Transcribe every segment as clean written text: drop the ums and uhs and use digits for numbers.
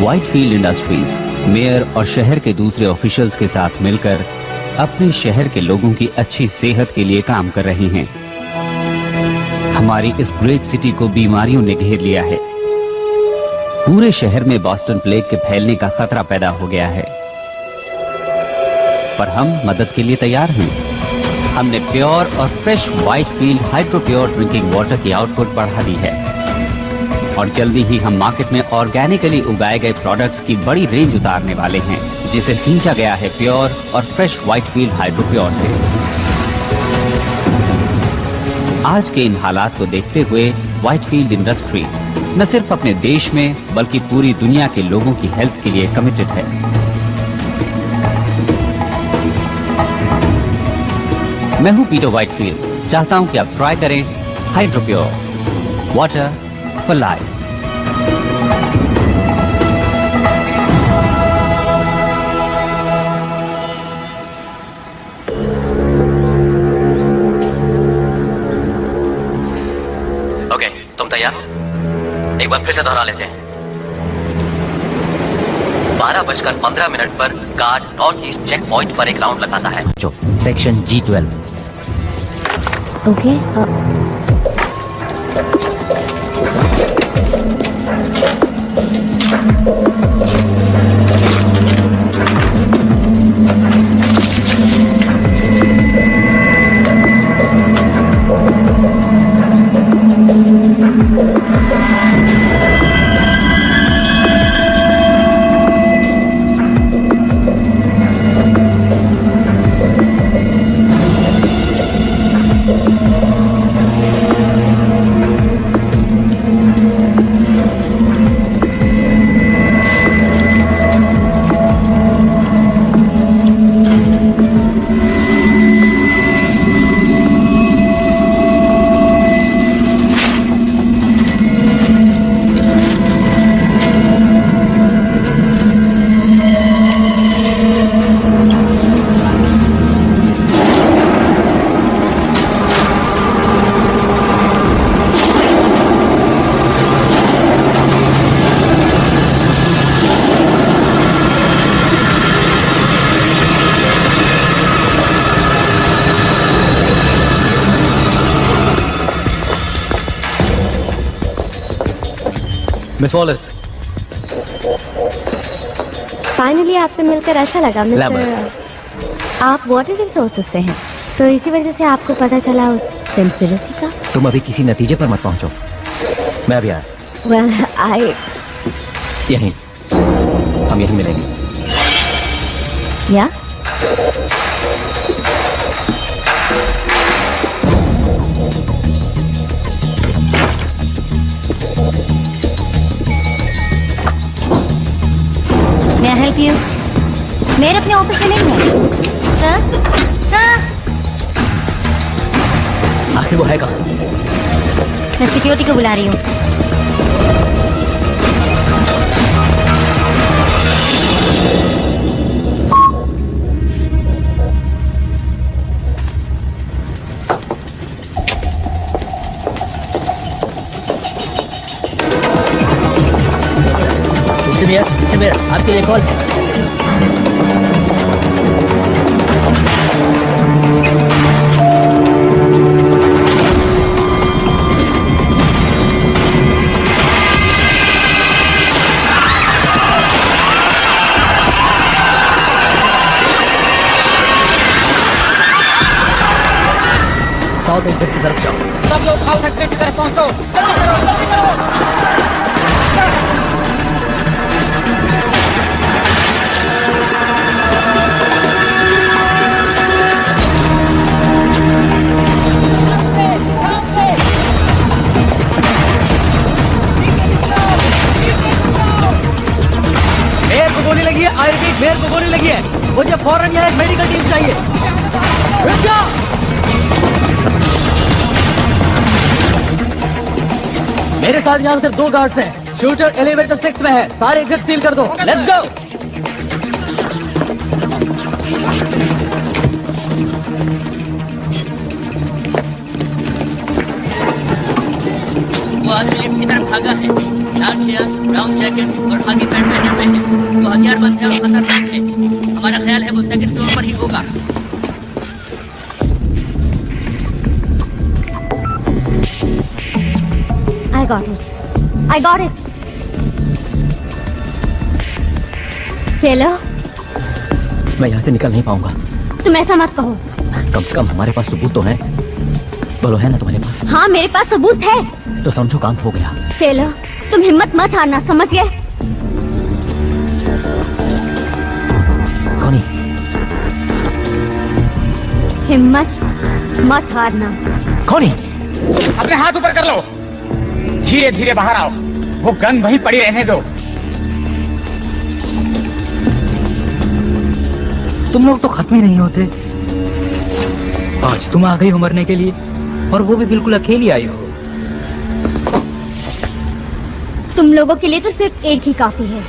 Whitefield industries mayor और शहर के दूसरे ऑफिशियल्स के साथ मिलकर अपने शहर के लोगों की अच्छी सेहत के लिए काम कर रही हैं। हमारी इस ग्रेट सिटी को बीमारियों ने घेर लिया है। पूरे शहर में बोस्टन प्लेग के फैलने का खतरा पैदा हो गया है, पर हम मदद के लिए तैयार हैं। हमने प्योर और fresh Whitefield hydro pure drinking water की आउटपुट बढ़ा दी है और जल्दी ही हम मार्केट में ऑर्गेनिकली उगाए गए प्रोडक्ट्स की बड़ी रेंज उतारने वाले हैं, जिसे सींचा गया है प्योर और फ्रेश व्हाइटफील्ड हाइड्रो प्योर से। आज के इन हालात को देखते हुए व्हाइटफील्ड इंडस्ट्री न सिर्फ अपने देश में बल्कि पूरी दुनिया के लोगों की हेल्थ के लिए कमिटेड है। मैं हूं पीटर व्हाइटफील्ड। चाहता हूं कि आप ट्राई करें hydro pure water for life. Okay, तुम तैयार हो? एक बार फिर से दोहरा लेते हैं। 12:15 पर guard north east checkpoint पर एक राउंड लगाता है। जो section G12। Okay, miss Wallers, finally आपसे मिलकर अच्छा लगा मिस्टर। आप वाटर रिसोर्सेज से हैं, तो इसी वजह से आपको पता चला उस कंस्पिरेसी का। तुम अभी किसी नतीजे पर मत पहुंचो, मैं अभी आया। वेल, आई यहीं, हम यहीं मिलेंगे। या मैं हेल्प यू। मेरे अपने ऑफिस में नहीं है। सर, आखिर वो है कहाँ? मैं सिक्योरिटी को बुला रही हूँ। आपके लिए कॉल है। साउथ एक्सिट की तरफ जाओ। सब लोग साउथ एक्सिट की तरफ पहुंचो। चलो चलो जल्दी करो। मेयर को गोली लगी है। आई रिपीट, मेयर को गोली लगी है। मुझे फौरन यहाँ एक मेडिकल टीम चाहिए। रुक जाओ। मेरे साथ यहाँ सिर्फ 2 गार्ड्स हैं। शूटर एलिवेटर 6 में है। सारे एग्जिट सील कर दो। Let's go. वो आदमी लिफ्ट की तरफ भागा है। डार्क हेयर, ब्राउन जैकेट और खाकी पैंट पहने हुए हैं। तो हथियार बंद है और खतरनाक है। हमारा ख्याल है वो सेकंड फ्लोर पर ही होगा। I got it. चलो, मैं यहाँ से निकल नहीं पाऊंगा। तुम ऐसा मत कहो। कम से कम हमारे पास सबूत तो है। बोलो, है ना तुम्हारे पास? हाँ, मेरे पास सबूत है। तो समझो काम हो गया। चलो, तुम हिम्मत मत हारना, समझ गए? कौनी? हिम्मत मत हारना। कौनी? अपने हाथ ऊपर कर लो। धीरे धीरे बाहर आओ। वो गन वहीं पड़ी रहने दो। तुम लोग तो खत्म ही नहीं होते। आज तुम आ गई हो मरने के लिए, और वो भी बिल्कुल अकेली आई हो। तुम लोगों के लिए तो सिर्फ एक ही काफी है।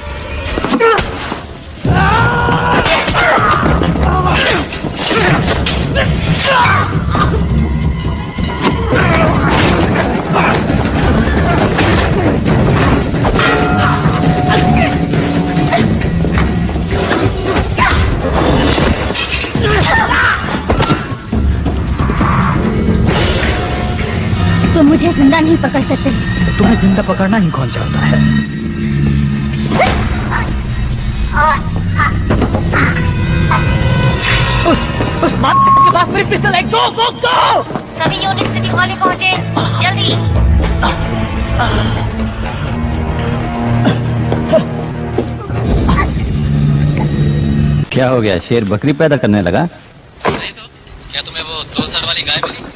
तुम मुझे जिंदा नहीं पकड़ सकते। तुम्हें जिंदा पकड़ना ही कौन चाहता है? उस बात के पास मेरी पिस्टल है। गो। सभी यूनिट सिटी हॉल में पहुंचे, जल्दी। क्या हो गया, शेर बकरी पैदा करने लगा? नहीं तो क्या तुम्हें वो 2 सर वाली गाय मिली?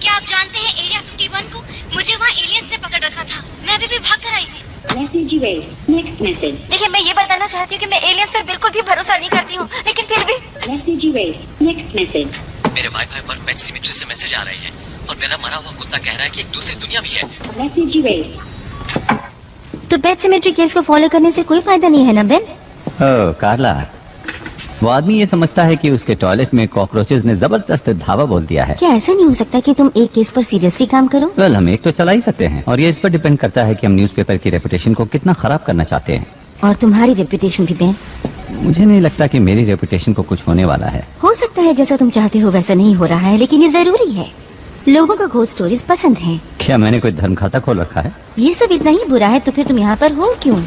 क्या आप जानते हैं एरिया 51 को? मुझे वहाँ एलियंस ने पकड़ रखा था। मैं अभी भी भाग कर आई हूँ। देखिए, मैं ये बताना चाहती हूँ कि मैं एलियंस पे बिल्कुल भी भरोसा नहीं करती हूँ, लेकिन फिर भी मेरे वाईफाई पर पेट सिमेट्री से मैसेज आ रहे हैं और मेरा मरा हुआ कुत्ता कह रहा है कि एक दूसरी दुनिया भी है। तो पेट सिमेट्री केस को फॉलो करने से कोई फायदा नहीं है ना बेन? ओह कार्ला, वो आदमी ये समझता है कि उसके टॉयलेट में कॉकरोचेस ने जबरदस्त धावा बोल दिया है। क्या ऐसा नहीं हो सकता कि तुम एक केस पर सीरियसली काम करो? वेल, हम एक तो चला ही सकते हैं, और ये इस पर डिपेंड करता है कि हम न्यूज़पेपर की रेपुटेशन को कितना खराब करना चाहते हैं। और तुम्हारी रेपुटेशन भी बेन? मुझे नहीं लगता कि मेरी रेपुटेशन को कुछ होने वाला है। हो सकता है जैसा तुम चाहते हो वैसा नहीं हो रहा है, लेकिन ये जरूरी है। लोगों को घोस्ट स्टोरीज पसंद हैं। क्या मैंने कोई धर्म खाता खोल रखा है? ये सब इतना ही बुरा है तो फिर तुम यहाँ पर हो क्यों?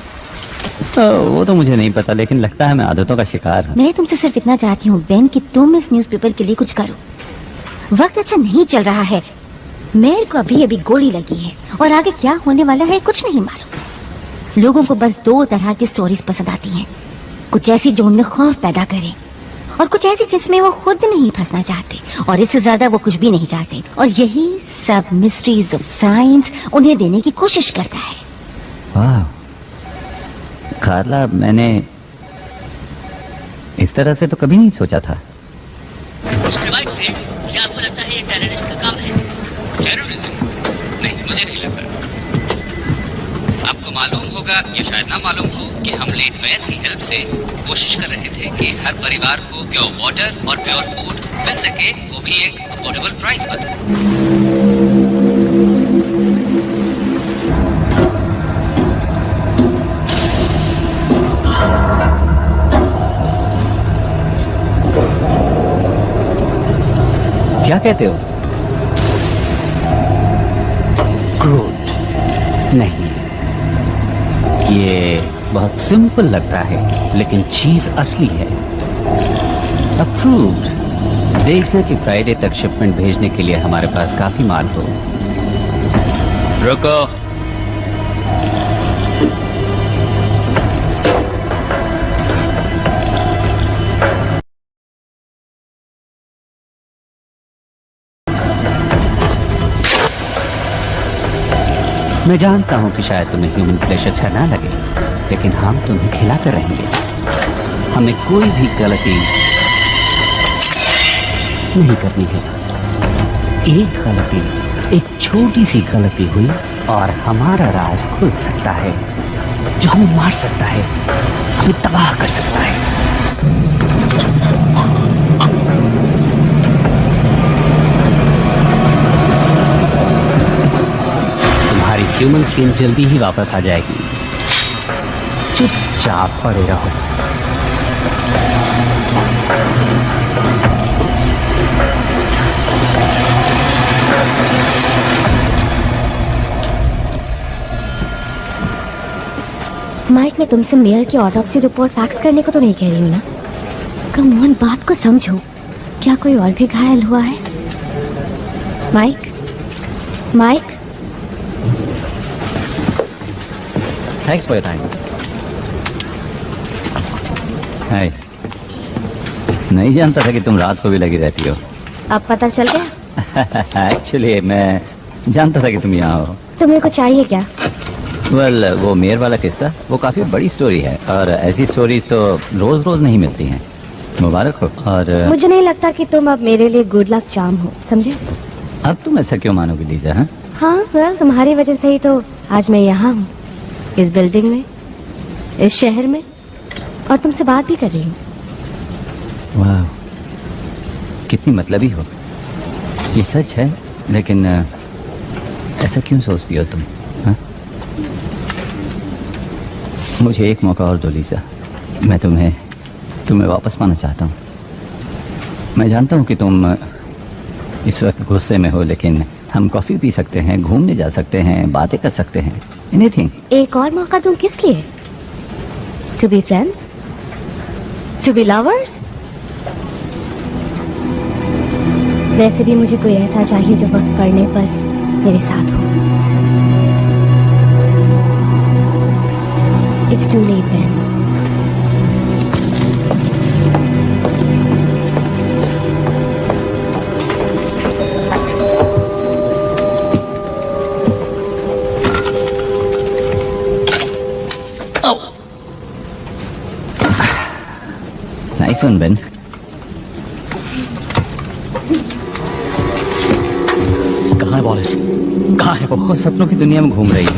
वो तो मुझे नहीं पता, लेकिन लगता है मैं आदतों का शिकार हूँ। मैं तुमसे सिर्फ इतना चाहती हूँ बेन कि तुम इस न्यूज़पेपर के लिए कुछ करो। वक्त अच्छा नहीं चल रहा है। मेरे को अभी अभी गोली लगी है और आगे क्या होने वाला है कुछ नहीं मालूम। लोगों को बस 2 तरह की स्टोरीज पसंद आती हैं। कुछ ऐसी जो उनमें खौफ पैदा करे, और कुछ ऐसी जिसमें वो खुद नहीं फंसना चाहते, और इससे ज्यादा वो कुछ भी नहीं चाहते। और यही सब मिस्ट्रीज ऑफ साइंस उन्हें देने की कोशिश करता है। वाह कार्ला, मैंने इस तरह से तो कभी नहीं सोचा था। मिस्टर वाइटफील्ड, क्या आपको लगता है ये टेररिस्ट का काम है? टेररिज्म? नहीं, मुझे नहीं लगता। आपको मालूम होगा या शायद ना मालूम हो कि हम लेट मैन की हेल्प से कोशिश कर रहे थे कि हर परिवार को प्योर वाटर और प्योर फूड मिल सके, वो भी एक अफोर्डेबल प्राइस पर। क्या कहते हो? क्रूड? नहीं, ये बहुत सिंपल लगता है, लेकिन चीज असली है। अप्रूव्ड। देखना कि फ्राइडे तक शिपमेंट भेजने के लिए हमारे पास काफी माल हो। रुको। मैं जानता हूं कि शायद तुम्हें ह्यूमन फ्लेश अच्छा ना लगे, लेकिन हम तुम्हें खिलाकर रहेंगे। हमें कोई भी गलती नहीं करनी है। एक गलती, एक छोटी सी गलती हुई और हमारा राज खुल सकता है, जो हमें मार सकता है, हमें तबाह कर सकता है। ह्यूमन स्किन जल्दी ही वापस आ जाएगी। चुपचाप पड़े रहो। माइक, मैं तुमसे मेयर की ऑटोप्सी रिपोर्ट फैक्स करने को तो नहीं कह रही हूँ ना। कम ऑन, बात को समझो। क्या कोई और भी घायल हुआ है? Mike, Mike. Thanks for your time. Hi. नहीं जानता था कि तुम रात को भी लगी रहती हो। अब पता चल गया? एक्चुअली मैं जानता था कि तुम यहाँ हो। तुम्हें कुछ चाहिए क्या? वेल, वो मेयर वाला किस्सा वो काफी बड़ी स्टोरी है और ऐसी स्टोरीज तो रोज रोज नहीं मिलती हैं। मुबारक हो। और मुझे नहीं लगता कि तुम अब मेरे लिए गुड लक चार्म हो, समझे? अब तुम ऐसा क्यों मानोगे लीजा? हाँ, हाँ, वेल, तुम्हारी वजह से ही तो आज मैं यहाँ हूँ, इस बिल्डिंग में, इस शहर में, और तुमसे बात भी कर रही हूँ। वाह, कितनी मतलबी हो। ये सच है, लेकिन ऐसा क्यों सोचती हो तुम? हाँ? मुझे एक मौका और दो लीजा। मैं तुम्हें वापस पाना चाहता हूँ। मैं जानता हूँ कि तुम इस वक्त गुस्से में हो, लेकिन हम कॉफी पी सकते हैं, घूमने जा सकते हैं, बातें कर सकते हैं, एनीथिंग। एक और मौका दूं किस लिए? To be friends, to be lovers. वैसे भी मुझे कोई ऐसा चाहिए जो वक्त पड़ने पर मेरे साथ हो। It's too late Ben. Nice one Ben. कहाँ है वॉलिस? कहाँ है वो सपनों की दुनिया में घूम रही है।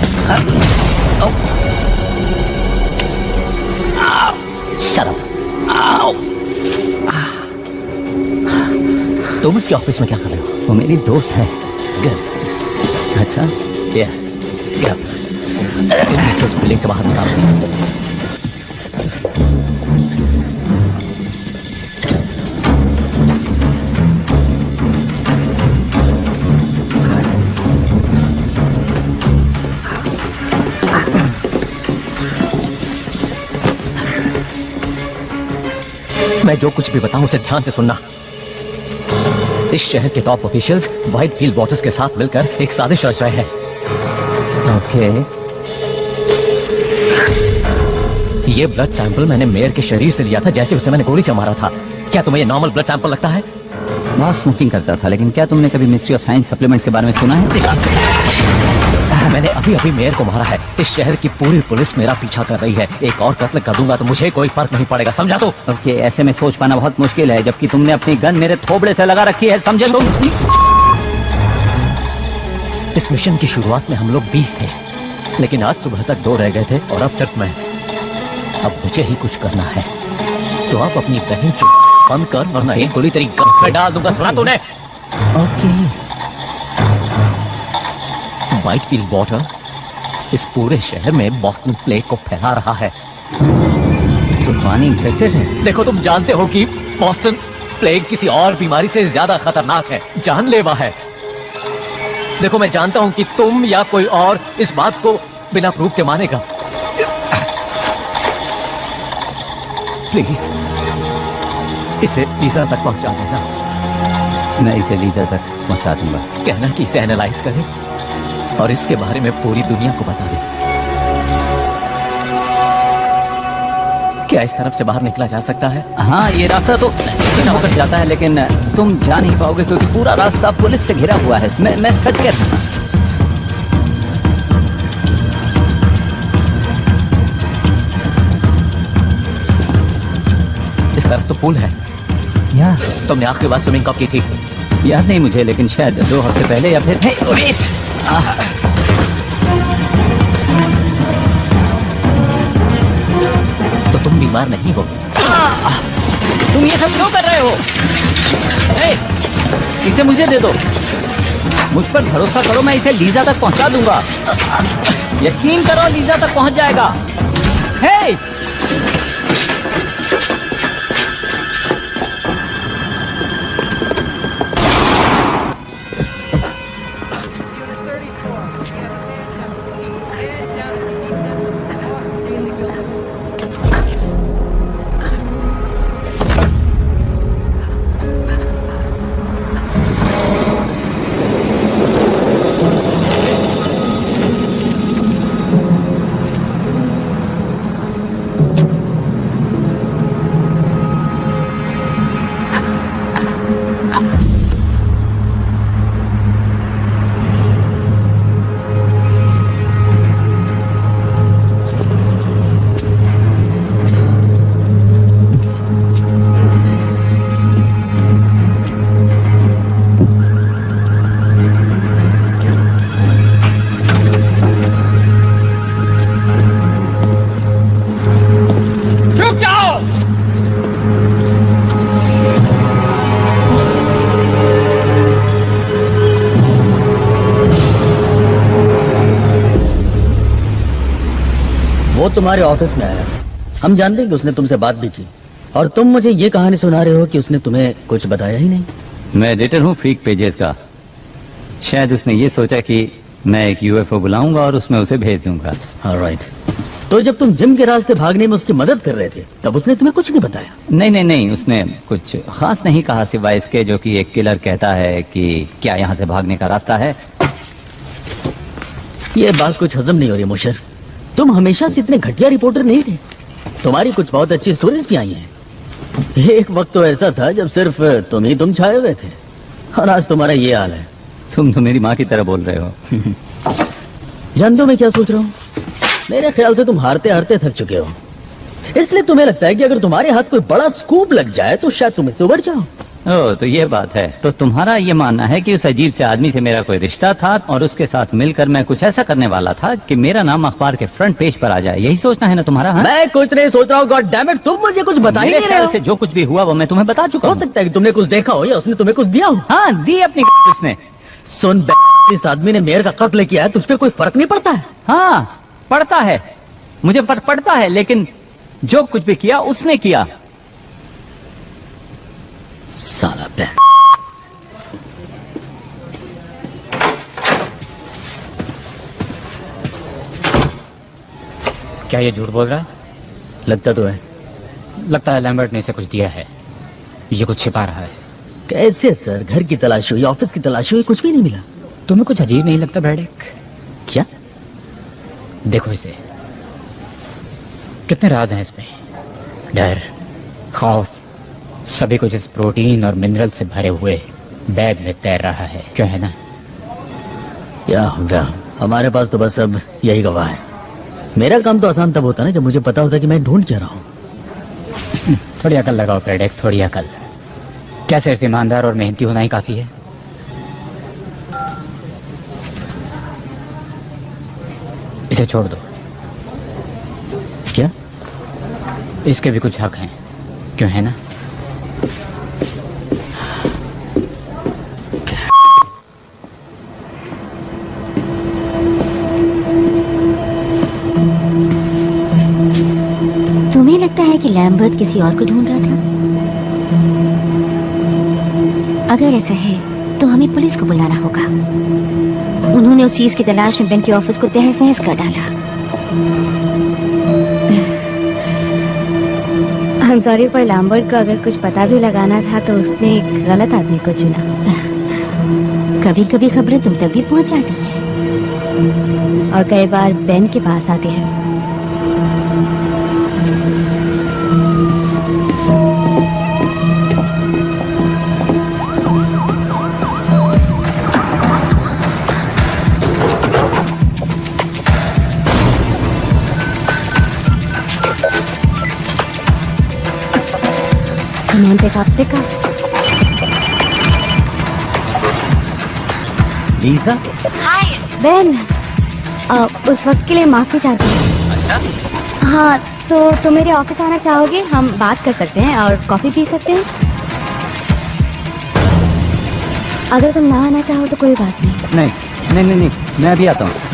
Shut up. तुम उसके ऑफिस में क्या कर रहे हो? वो मेरी दोस्त है। Good. अच्छा, Yeah. Get up. तुम मुझे इस बिल्डिंग से बाहर निकालो। मैं जो कुछ भी बताऊं उसे ध्यान से सुनना। इस शहर के टॉप ऑफिशियल्स व्हाइटफील्ड वॉचर्स के साथ मिलकर एक साजिश रच रहे हैं। ओके। ये ब्लड सैंपल मैंने मेयर के शरीर से लिया था जैसे उसे मैंने गोली से मारा था। क्या तुम्हें ये नॉर्मल ब्लड सैंपल लगता है? बहुत स्मोकिंग करता था, लेकिन क्या तुमने कभी मिस्ट्री ऑफ साइंस सप्लीमेंट्स के बारे में सुना है? मैंने अभी अभी मेयर को मारा है। इस शहर की पूरी पुलिस मेरा पीछा कर रही है। एक और कत्ल कर दूंगा तो मुझे कोई फर्क नहीं पड़ेगा, समझा? तो ओके, ऐसे में सोच पाना बहुत मुश्किल है, जबकि तुमने अपनी गन मेरे थोबड़े से लगा रखी है, समझे तुम? इस मिशन की शुरुआत में हम लोग 20 थे, लेकिन आज सुबह तक 2 रह गए थे और अब सिर्फ मैं। अब मुझे ही कुछ करना है, तो आप अपनी बहन चुप बंद कर, वरना एक गोली तेरी गन में डाल दूंगा। सुना तूने? ओके। व्हाइटफील्ड वॉटर इस पूरे शहर में बॉस्टन प्लेग को फैला रहा है। तो पानी इन्फेक्टेड है? देखो, तुम जानते हो कि बॉस्टन प्लेग किसी और बीमारी से ज्यादा खतरनाक है, जानलेवा है। देखो, मैं जानता हूं कि तुम या कोई और इस बात को बिना प्रूफ के मानेगा। प्लीज इसे लीजा तक पहुंचा देना। मैं इसे लीजा तक पहुंचा दूंगा। कहना कि इसे एनालाइज करे और इसके बारे में पूरी दुनिया को बता दे। क्या इस तरफ से बाहर निकला जा सकता है? हाँ, ये रास्ता तो सीधा होकर जाता है, लेकिन तुम जा नहीं पाओगे क्योंकि पूरा रास्ता पुलिस से घिरा हुआ है। मैं सच कह रहा हूँ। इस तरफ तो पुल है। यार, तुमने आखिरी बार स्विमिंग कब की थी? याद नहीं मुझे, लेकिन शायद 2 हफ्ते पहले या फिर वेट। तो तुम बीमार नहीं हो? तुम ये सब क्यों कर रहे हो? इसे मुझे दे दो। मुझ पर भरोसा करो, मैं इसे लीजा तक पहुंचा दूंगा। यकीन करो, लीजा तक पहुंच जाएगा। हे! वो तुम्हारे ऑफिस में आया, हम जानते हैं कि उसने तुमसे बात भी की, और तुम मुझे ये कहानी सुना रहे हो कि उसने तुम्हें कुछ बताया ही नहीं। मैं एडिटर हूँ फ्रीक पेजेस का। शायद उसने ये सोचा कि मैं एक यूएफओ बुलाऊंगा और उसमें उसे भेज दूंगा। ऑलराइट। तो जब तुम जिम के रास्ते भागने में उसकी मदद कर रहे थे, तब उसने तुम्हें कुछ नहीं बताया? नहीं, उसने कुछ खास नहीं कहा, सिवाय इसके जो कि एक किलर कहता है कि क्या यहाँ से भागने का रास्ता है। ये बात कुछ हजम नहीं हो रही मुशर। तुम हमेशा से इतने घटिया रिपोर्टर नहीं थे। तुम्हारी कुछ बहुत अच्छी स्टोरीज भी आई हैं। एक वक्त तो ऐसा था जब सिर्फ तुम छाए हुए थे, और आज तुम्हारा ये हाल है। तुम तो मेरी माँ की तरह बोल रहे हो। जानते हो मैं क्या सोच रहा हूँ? मेरे ख्याल से तुम हारते हारते थक चुके हो, इसलिए तुम्हें लगता है कि अगर तुम्हारे हाथ कोई बड़ा स्कूप लग जाए तो शायद तुम इससे उबर जाओ। ओह, तो ये बात है। तो तुम्हारा ये मानना है कि उस अजीब से आदमी से मेरा कोई रिश्ता था और उसके साथ मिलकर मैं कुछ ऐसा करने वाला था कि मेरा नाम अखबार के फ्रंट पेज पर आ जाए। यही सोचना है ना तुम्हारा? हाँ? मैं कुछ नहीं सोच रहा हूँ। गॉड डैम इट, तुम मुझे कुछ बता ही नहीं रहे हो। से जो कुछ भी हुआ वो मैं तुम्हें बता चुका हो हूँ। सकता है कि तुमने कुछ देखा हो या उसने तुम्हें कुछ दिया हो। हाँ, दी अपनी उसने। सुन, इस आदमी ने मेयर का कत्ल किया है, तुझ पे कोई फर्क नहीं पड़ता है? हाँ, पड़ता है, मुझे फर्क पड़ता है, लेकिन जो कुछ भी किया उसने किया। साला बैन। क्या ये झूठ बोल रहा है? लगता तो है। लगता है लैम्बर्ट ने इसे कुछ दिया है, ये कुछ छिपा रहा है। कैसे सर? घर की तलाशी हुई, ऑफिस की तलाशी हुई, कुछ भी नहीं मिला। तुम्हें कुछ अजीब नहीं लगता ब्रैडेक? क्या? देखो इसे, कितने राज हैं इसमें। डर, खौफ, सभी कुछ इस प्रोटीन और मिनरल से भरे हुए बैग में तैर रहा है। क्यों है ना? या हमारे पास तो बस अब यही गवाह है। मेरा काम तो आसान तब होता ना जब मुझे पता होता कि मैं ढूंढ क्या रहा हूँ। थोड़ी अकल लगाओ ब्रैडेक, थोड़ी अकल। क्या सिर्फ ईमानदार और मेहनती होना ही काफी है? इसे छोड़ दो। क्या? इसके भी कुछ हक हैं, क्यों है ना? तुम्हें लगता है कि लैम्बर्ट किसी और को ढूंढ रहा था? अगर ऐसा है तो हमें पुलिस को बुलाना होगा। उन्होंने उस चीज की तलाश में बेन के ऑफिस को तहस नहस कर डाला। हम सॉरी, पर लैम्बर्ट को अगर कुछ पता भी लगाना था तो उसने एक गलत आदमी को चुना। कभी कभी खबरें तुम तक भी पहुंच जाती हैं और कई बार बेन के पास आती है। Pick up. Lisa? Hi Ben, उस वक्त के लिए माफी चाहती हूँ। अच्छा, हाँ, तो तुम मेरे ऑफिस आना चाहोगे? हम बात कर सकते हैं और कॉफी पी सकते हैं। अगर तुम ना आना चाहो तो कोई बात नहीं। नहीं नहीं नहीं, मैं अभी आता हूँ।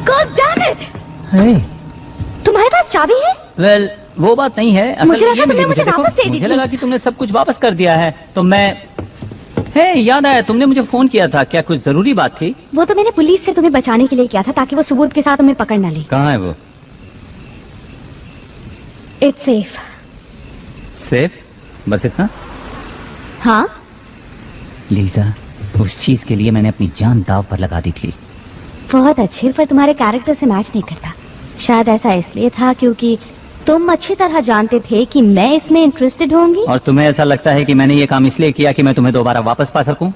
God damn it! Hey. तुम्हारे पास चाबी है? वेल वो बात नहीं है। असल मुझे ये लगा मिली तुमने मुझे देखो, वापस दे दी मुझे थी। लगा कि तुमने सब कुछ वापस कर दिया है तो मैं याद आया तुमने मुझे फोन किया था, क्या कुछ जरूरी बात थी? वो तो मैंने पुलिस से तुम्हें बचाने के लिए किया था ताकि वो सबूत के साथ तुम्हें पकड़ ना ले। कहाँ है वो? It's safe. सेफ? बस इतना? हाँ? लीजा, उस चीज के लिए मैंने अपनी जान दाव पर लगा दी थी। बहुत अच्छे, पर तुम्हारे कैरेक्टर से मैच नहीं करता। शायद ऐसा इसलिए था क्योंकि तुम अच्छी तरह जानते थे कि मैं इसमें इंटरेस्टेड होंगी। और तुम्हें ऐसा लगता है कि मैंने ये काम इसलिए किया कि मैं तुम्हें दोबारा वापस पा सकूं?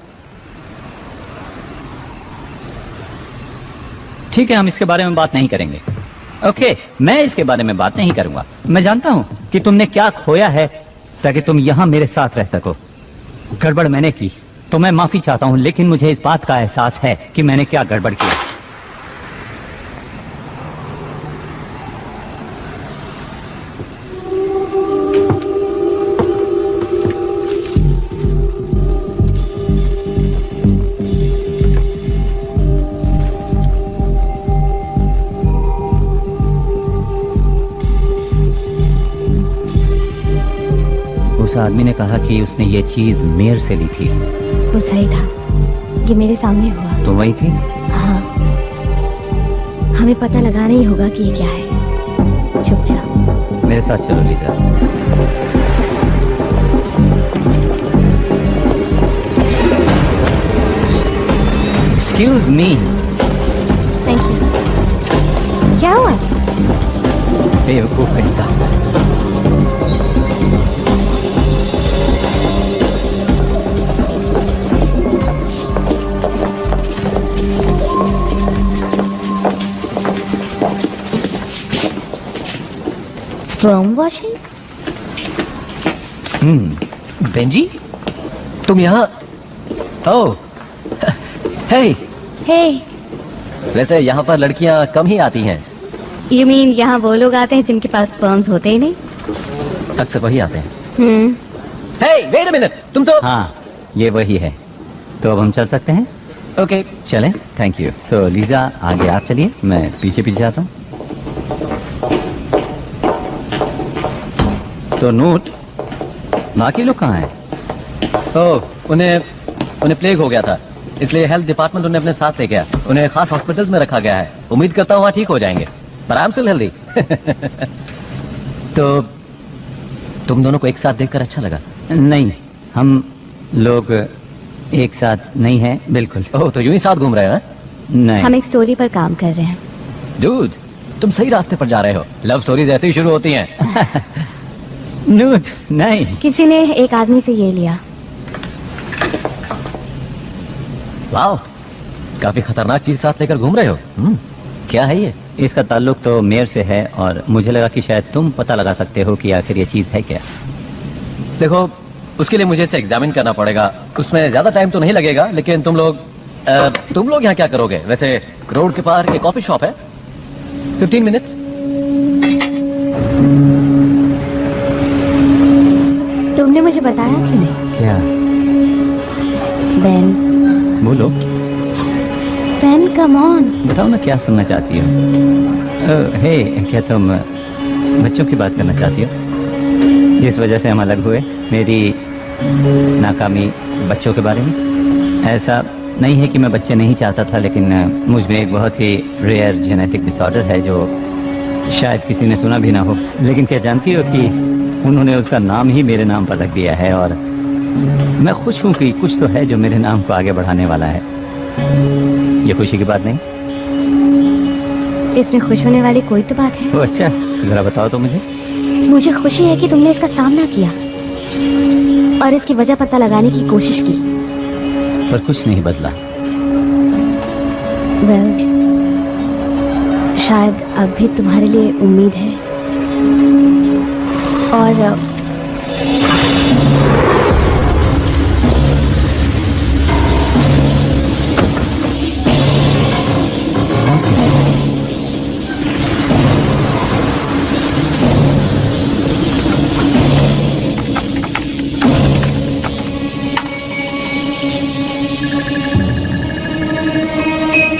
ठीक है, हम इसके बारे में बात नहीं करेंगे। ओके, मैं इसके बारे में बात नहीं करूंगा। मैं जानता हूं कि तुमने क्या खोया है ताकि तुम यहां मेरे साथ रह सको। गड़बड़ मैंने की तो मैं माफी चाहता हूं, लेकिन मुझे इस बात का एहसास है कि मैंने क्या गड़बड़ किया। उस आदमी ने कहा कि उसने ये चीज मेयर से ली थी। वो सही था, ये मेरे सामने हुआ। तुम वही थी? हाँ, हमें पता लगाना ही होगा कि ये क्या है। चुप जाओ। मेरे साथ चलो Lisa. Excuse me. Thank you. क्या हुआ? बेवकूफ कहीं का। Sperm washing? बेंजी, तुम यहाँ? ओह, हे। हे, वैसे यहाँ पर लड़कियाँ कम ही आती हैं। यू मीन यहाँ वो लोग आते हैं जिनके पास स्पर्म्स होते ही नहीं? अक्सर वही आते हैं। हम्म। हे, वेट अ मिनट, तुम तो। हाँ, ये वही है। तो अब हम चल सकते हैं? ओके, चलें। Thank you. तो लीजा, आगे आप चलिए, मैं पीछे पीछे आता हूँ। तो नोट, बाकी लोग कहाँ हैं? ओह, उन्हें प्लेग हो गया था, इसलिए हेल्थ डिपार्टमेंट उन्हें अपने साथ ले गया। उन्हें खास हॉस्पिटल्स में रखा गया है। उम्मीद करता हूँ वहाँ ठीक हो जाएंगे। पर आई एम स्टिल हेल्दी। तो तुम दोनों को एक साथ देखकर अच्छा लगा? नहीं, हम लोग एक साथ नहीं हैं, बिल्कुल। ओह, तो यूं ही साथ घूम रहे हैं? नहीं। हम एक स्टोरी पर काम कर रहे हैं। डूड, तुम सही रास्ते पर जा रहे हो। लव स्टोरीज ऐसे ही शुरू होती हैं। नूट, नहीं। किसी ने एक आदमी से ये लिया। वाह, काफी खतरनाक चीज साथ लेकर घूम रहे हो। क्या है ये? इसका ताल्लुक तो मेयर से है और मुझे लगा कि शायद तुम पता लगा सकते हो कि आखिर ये चीज है क्या। देखो, उसके लिए मुझे इसे एग्जामिन करना पड़ेगा। उसमें ज्यादा टाइम तो नहीं लगेगा, लेकिन तुम लोग यहाँ क्या करोगे? वैसे रोड के पार एक कॉफी शॉप है, 15 मिनट्स। तुमने मुझे बताया क्यों नहीं? क्या? बेन, बोलो। Ben come on. बताओ ना, क्या सुनना चाहती हो? हे, क्या तुम बच्चों की बात करना चाहती हो जिस वजह से हम अलग हुए? मेरी नाकामी बच्चों के बारे में? ऐसा नहीं है कि मैं बच्चे नहीं चाहता था, लेकिन मुझ में एक बहुत ही रेयर जेनेटिक डिसऑर्डर है जो शायद किसी ने सुना भी ना हो। लेकिन क्या जानती हो कि उन्होंने उसका नाम ही मेरे नाम पर रख दिया है, और मैं खुश हूं कि कुछ तो है जो मेरे नाम को आगे बढ़ाने वाला है। ये खुशी की बात नहीं? इसमें खुश होने वाली कोई तो बात है। ओ अच्छा, जरा बताओ तो मुझे। मुझे खुशी है कि तुमने इसका सामना किया और इसकी वजह पता लगाने की कोशिश की। पर कुछ नहीं बदला। वेल, शायद अब भी तुम्हारे लिए उम्मीद है। और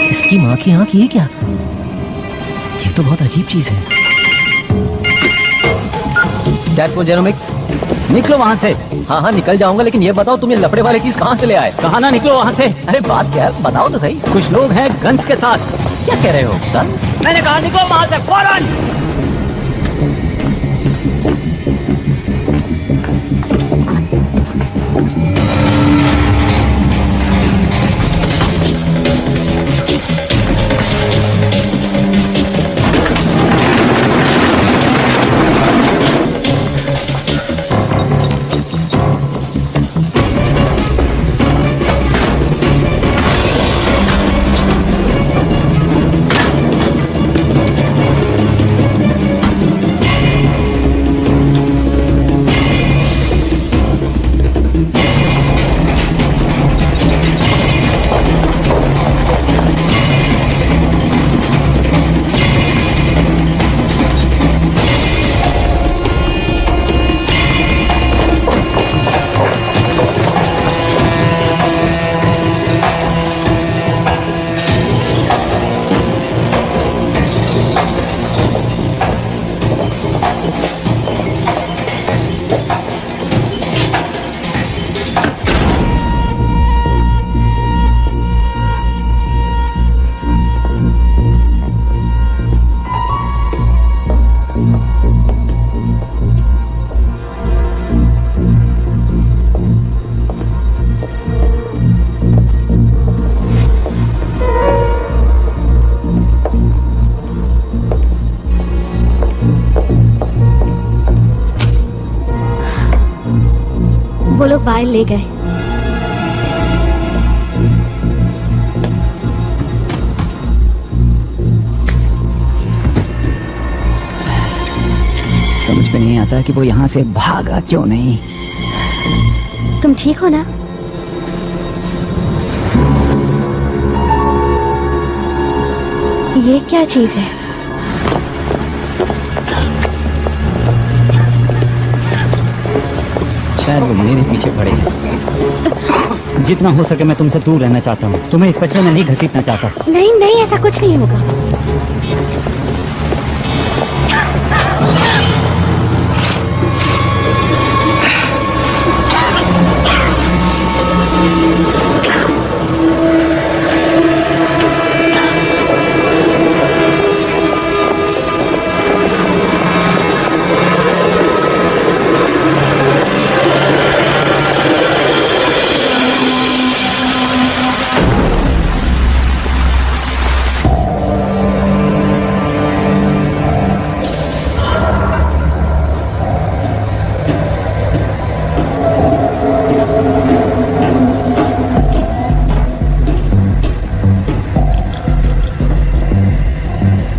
इसकी माँ की आंख, ये क्या? ये तो बहुत अजीब चीज है। टैडपोल जेरोमिक्स, निकलो वहाँ से। हाँ हाँ निकल जाऊंगा, लेकिन ये बताओ तुम ये लफड़े वाली चीज कहाँ से ले आए? कहा ना निकलो वहाँ से। अरे बात क्या है, बताओ तो सही। कुछ लोग हैं गन्स के साथ। क्या कह रहे हो? गन्स? मैंने कहा निकलो वहाँ से फौरन। वो लोग वायल ले गए। समझ में नहीं आता कि वो यहाँ से भागा क्यों नहीं। तुम ठीक हो ना? ये क्या चीज है? शायद वो मेरे पीछे पड़े हैं। जितना हो सके मैं तुमसे दूर रहना चाहता हूँ। तुम्हें इस बच्चे में नहीं घसीटना चाहता। नहीं नहीं, ऐसा कुछ नहीं होगा।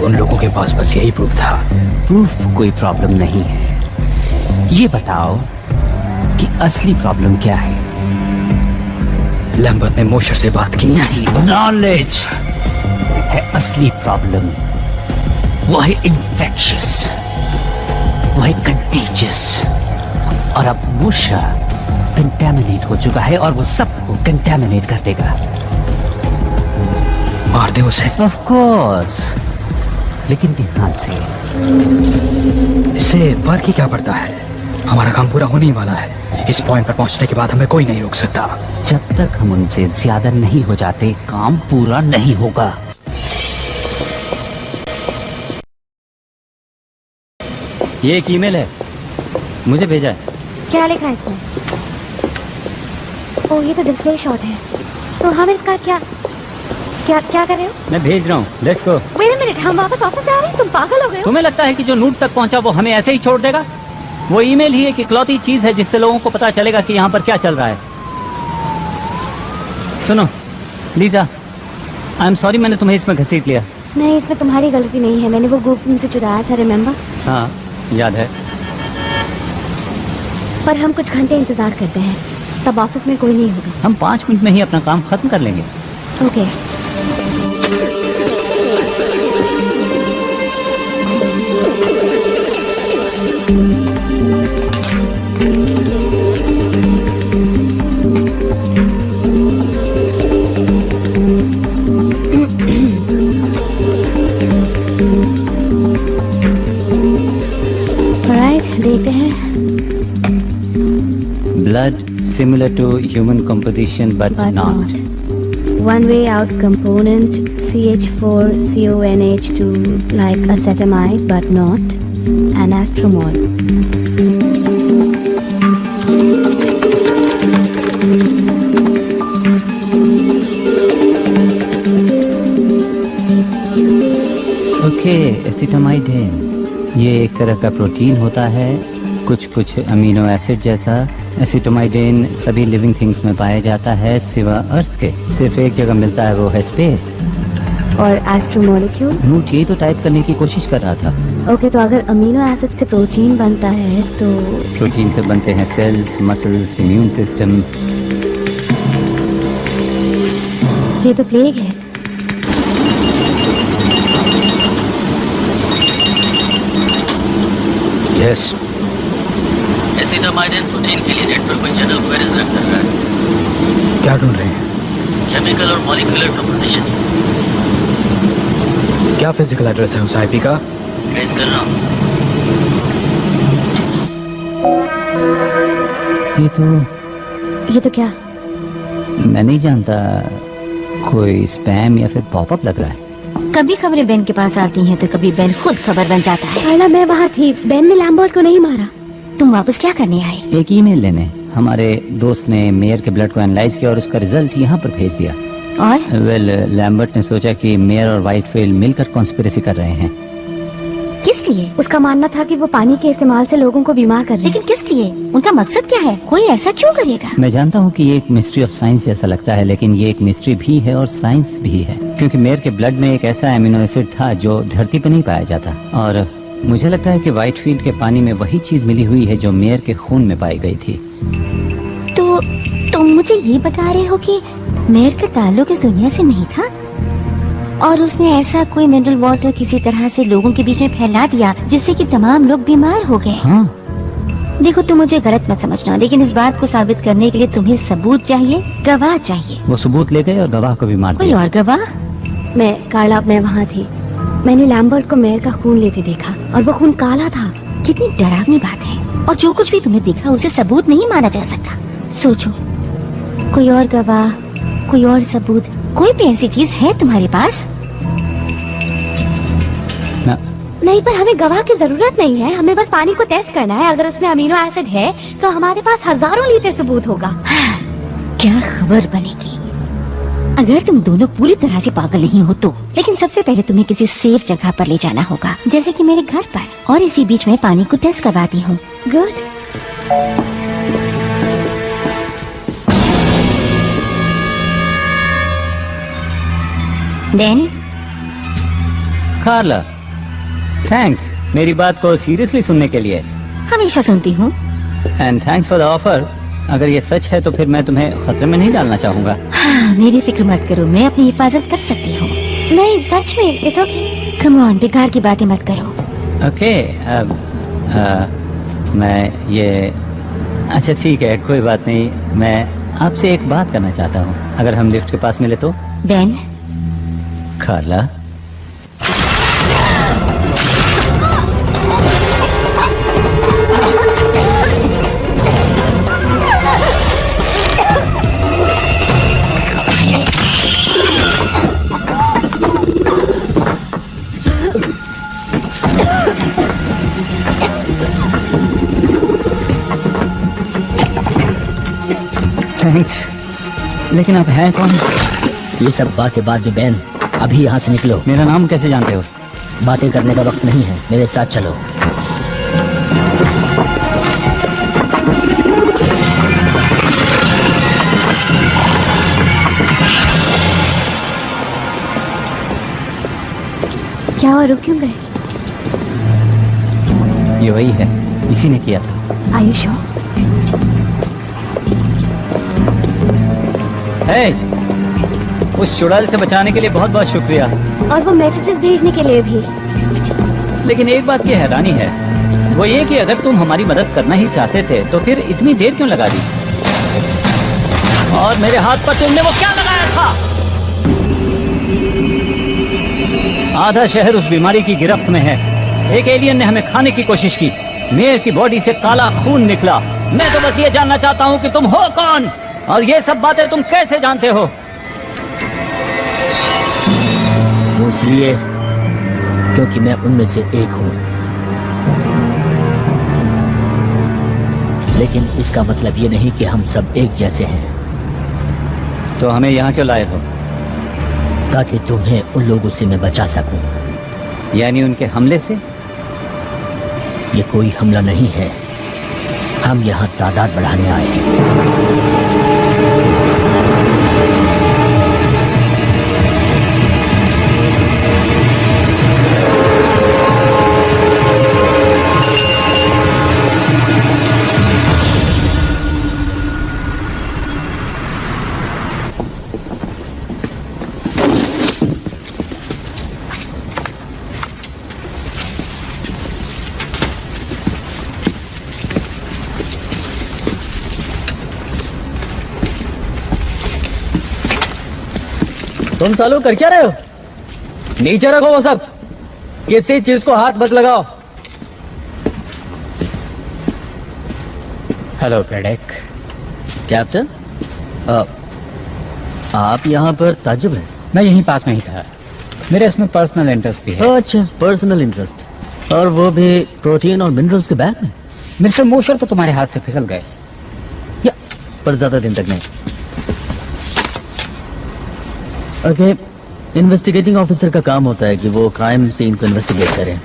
उन लोगों के पास बस यही प्रूफ था। प्रूफ कोई प्रॉब्लम नहीं है। ये बताओ कि असली प्रॉब्लम क्या है? लैम्बर्ट ने मोशर से बात की। नहीं, नॉलेज है असली प्रॉब्लम। वो है इन्फेक्शियस, वो है कंटेजियस। और अब मोशा कंटेमिनेट हो चुका है और वो सबको कंटेमिनेट कर देगा। मार दे उसे। ऑफ कोर्स, लेकिन ध्यान से। इससे फर्क ही क्या पड़ता है? हमारा काम पूरा होने ही वाला है। इस पॉइंट पर पहुंचने के बाद हमें कोई नहीं रोक सकता। जब तक हम उनसे ज्यादा नहीं हो जाते, काम पूरा नहीं होगा। ये एक ईमेल है, मुझे भेजा है। क्या लिखा है इसमें? ओह, ये तो डिस्प्ले शॉट है। तो हम इसका क्या क्या क्या कर रहे हो? मैं भेज रहा हूँ, let's go. Wait a minute, हम वापस ऑफिस आ रहे हैं? तुम पागल हो गए हो? तुम्हें लगता है कि जो नूट तक पहुंचा वो हमें ऐसे ही छोड़ देगा? वो ईमेल ही एक इकलौती चीज है जिससे लोगों को पता चलेगा कि यहाँ पर क्या चल रहा है। सुनो लीजा, आई एम सॉरी मैंने तुम्हें इसमें घसीट लिया। नहीं, इसमें तुम्हारी गलती नहीं है। मैंने वो गुप तुमसे चुराया था, रिमेम्बर? हाँ याद है। पर हम कुछ घंटे इंतजार करते हैं, तब ऑफिस में कोई नहीं होगा। हम 5 मिनट में ही अपना काम खत्म कर लेंगे। ओके। देखते हैं। Blood similar to human composition but not. One way out component CH4CONH2 like acetamide but not anastromol. Okay, acetamide ये एक तरह का प्रोटीन होता है, कुछ अमीनो एसिड जैसा। एसिटोमाइडेन सभी लिविंग थिंग्स में पाया जाता है सिवा अर्थ के। सिर्फ एक जगह मिलता है, वो है स्पेस। और एस्ट्रोमोलिक्यूल? नूट यही तो टाइप करने की कोशिश कर रहा था। ओके, तो अगर अमीनो एसिड से प्रोटीन बनता है तो प्रोटीन से बनते हैं सेल्स, मसल्स, इम्यून सिस्टम। ये तो प्लेग है। यस। एसिटामाइड प्रोटीन के लिए नेट पर कोई जनरल क्वेरीज रन कर रहा है। क्या ढूंढ रहे हैं? केमिकल और मॉलिक्यूलर कंपोजिशन। क्या फिजिकल एड्रेस है उस आईपी का? ट्रेस कर रहा हूँ। ये तो क्या? मैं नहीं जानता, कोई स्पैम या फिर पॉपअप लग रहा है। कभी खबरें बेन के पास आती हैं तो कभी बेन खुद खबर बन जाता है। अला, मैं वहाँ थी, बेन ने लैम्बर्ट को नहीं मारा। तुम वापस क्या करने आए? एक ईमेल लेने। हमारे दोस्त ने मेयर के ब्लड को एनालाइज किया और उसका रिजल्ट यहाँ पर भेज दिया। और लैम्बर्ट ने सोचा कि मेयर और व्हाइटफील्ड मिलकर कॉन्स्पिरेसी कर रहे हैं। किस लिए? उसका मानना था कि वो पानी के इस्तेमाल से लोगों को बीमार कर रहे हैं। लेकिन किस लिए? उनका मकसद क्या है? कोई ऐसा क्यों करेगा? मैं जानता हूँ कि ये एक मिस्ट्री ऑफ साइंस जैसा लगता है, लेकिन ये एक मिस्ट्री भी है और साइंस भी है, क्योंकि मेयर के ब्लड में एक ऐसा एमिनो एसिड था जो धरती पर नहीं पाया जाता। और मुझे लगता है कि व्हाइटफील्ड के पानी में वही चीज मिली हुई है जो मेयर के खून में पाई गई थी। तो तुम मुझे ये बता रहे हो कि मेयर का ताल्लुक इस दुनिया से नहीं था और उसने ऐसा कोई मिनरल वाटर किसी तरह से लोगों के बीच में फैला दिया जिससे कि तमाम लोग बीमार हो गए। हाँ। देखो, तुम मुझे गलत मत समझना, लेकिन इस बात को साबित करने के लिए तुम्हें सबूत चाहिए, गवाह चाहिए। वो सबूत ले गए और गवाह को भी मार कोई दिया। और गवाह? मैं वहाँ थी। मैंने लैम्बर्ट को मेयर का खून लेते देखा और वो खून काला था। कितनी डरावनी बात है। और जो कुछ भी तुमने देखा उसे सबूत नहीं माना जा सकता। सोचो, कोई और गवाह, कोई और सबूत, कोई भी ऐसी चीज है तुम्हारे पास? नहीं, पर हमें गवाह की जरूरत नहीं है। हमें बस पानी को टेस्ट करना है। अगर उसमें अमीनो एसिड है तो हमारे पास हजारों लीटर सबूत होगा। क्या खबर बनेगी अगर तुम दोनों पूरी तरह से पागल नहीं हो तो। लेकिन सबसे पहले तुम्हें किसी सेफ जगह पर ले जाना होगा, जैसे कि मेरे घर पर, और इसी बीच में पानी को टेस्ट करवाती हूँ। गुड। बेन, कार्ला, थैंक्स मेरी बात को सीरियसली सुनने के लिए। हमेशा सुनती हूँ। And thanks for the offer. अगर ये सच है तो फिर मैं तुम्हें खतरे में नहीं डालना चाहूंगा। हाँ, मेरी फिक्र मत करो, मैं अपनी हिफाजत कर सकती हूँ। नहीं सच में, इट्स ओके। कम ऑन, बेकार की बातें मत करो। ओके मैं ये अच्छा ठीक है, कोई बात नहीं। मैं आपसे एक बात करना चाहता हूँ, अगर हम लिफ्ट के पास मिले तो। बेन, कार्ला, थैंक्स। लेकिन आप हैं कौन? ये सब बात के बाद भी बैन, अभी यहाँ से निकलो। मेरा नाम कैसे जानते हो? बातें करने का वक्त नहीं है, मेरे साथ चलो। क्या हुआ, रुक क्यों गए? ये वही है, इसी ने किया था। Are you sure? Hey, उस चुड़ैल से बचाने के लिए बहुत बहुत शुक्रिया। और वो मैसेजेस भेजने के लिए भी। लेकिन एक बात की हैरानी है, वो ये कि अगर तुम हमारी मदद करना ही चाहते थे तो फिर इतनी देर क्यों लगा दी? और मेरे हाथ पर तुमने वो क्या लगाया था? आधा शहर उस बीमारी की गिरफ्त में है। एक एलियन ने हमें खाने की कोशिश की। मेयर की बॉडी से काला खून निकला। मैं तो बस ये जानना चाहता हूँ कि तुम हो कौन और ये सब बातें तुम कैसे जानते हो? वो इसलिए क्योंकि मैं उनमें से एक हूँ। लेकिन इसका मतलब ये नहीं कि हम सब एक जैसे हैं। तो हमें यहाँ क्यों लाए हो? ताकि तुम्हें उन लोगों से मैं बचा सकूं। यानी उनके हमले से? ये कोई हमला नहीं है, हम यहाँ तादाद बढ़ाने आए हैं। तुम सालों कर क्या रहे हो? नीचे रखो वो सब, किसी चीज को हाथ मत लगाओ। हेलो ब्रैडेक। कैप्टन, आप यहाँ पर ताज्जुब हैं? मैं यहीं पास में ही था, मेरे इसमें पर्सनल इंटरेस्ट भी है। अच्छा, पर्सनल इंटरेस्ट, और वो भी प्रोटीन और मिनरल्स के बैग में। मिस्टर मोशर तो तुम्हारे हाथ से फिसल गए। या पर ज्यादा दिन तक नहीं। ओके, इन्वेस्टिगेटिंग ऑफिसर का काम होता है कि वो क्राइम सीन को इन्वेस्टिगेट करें।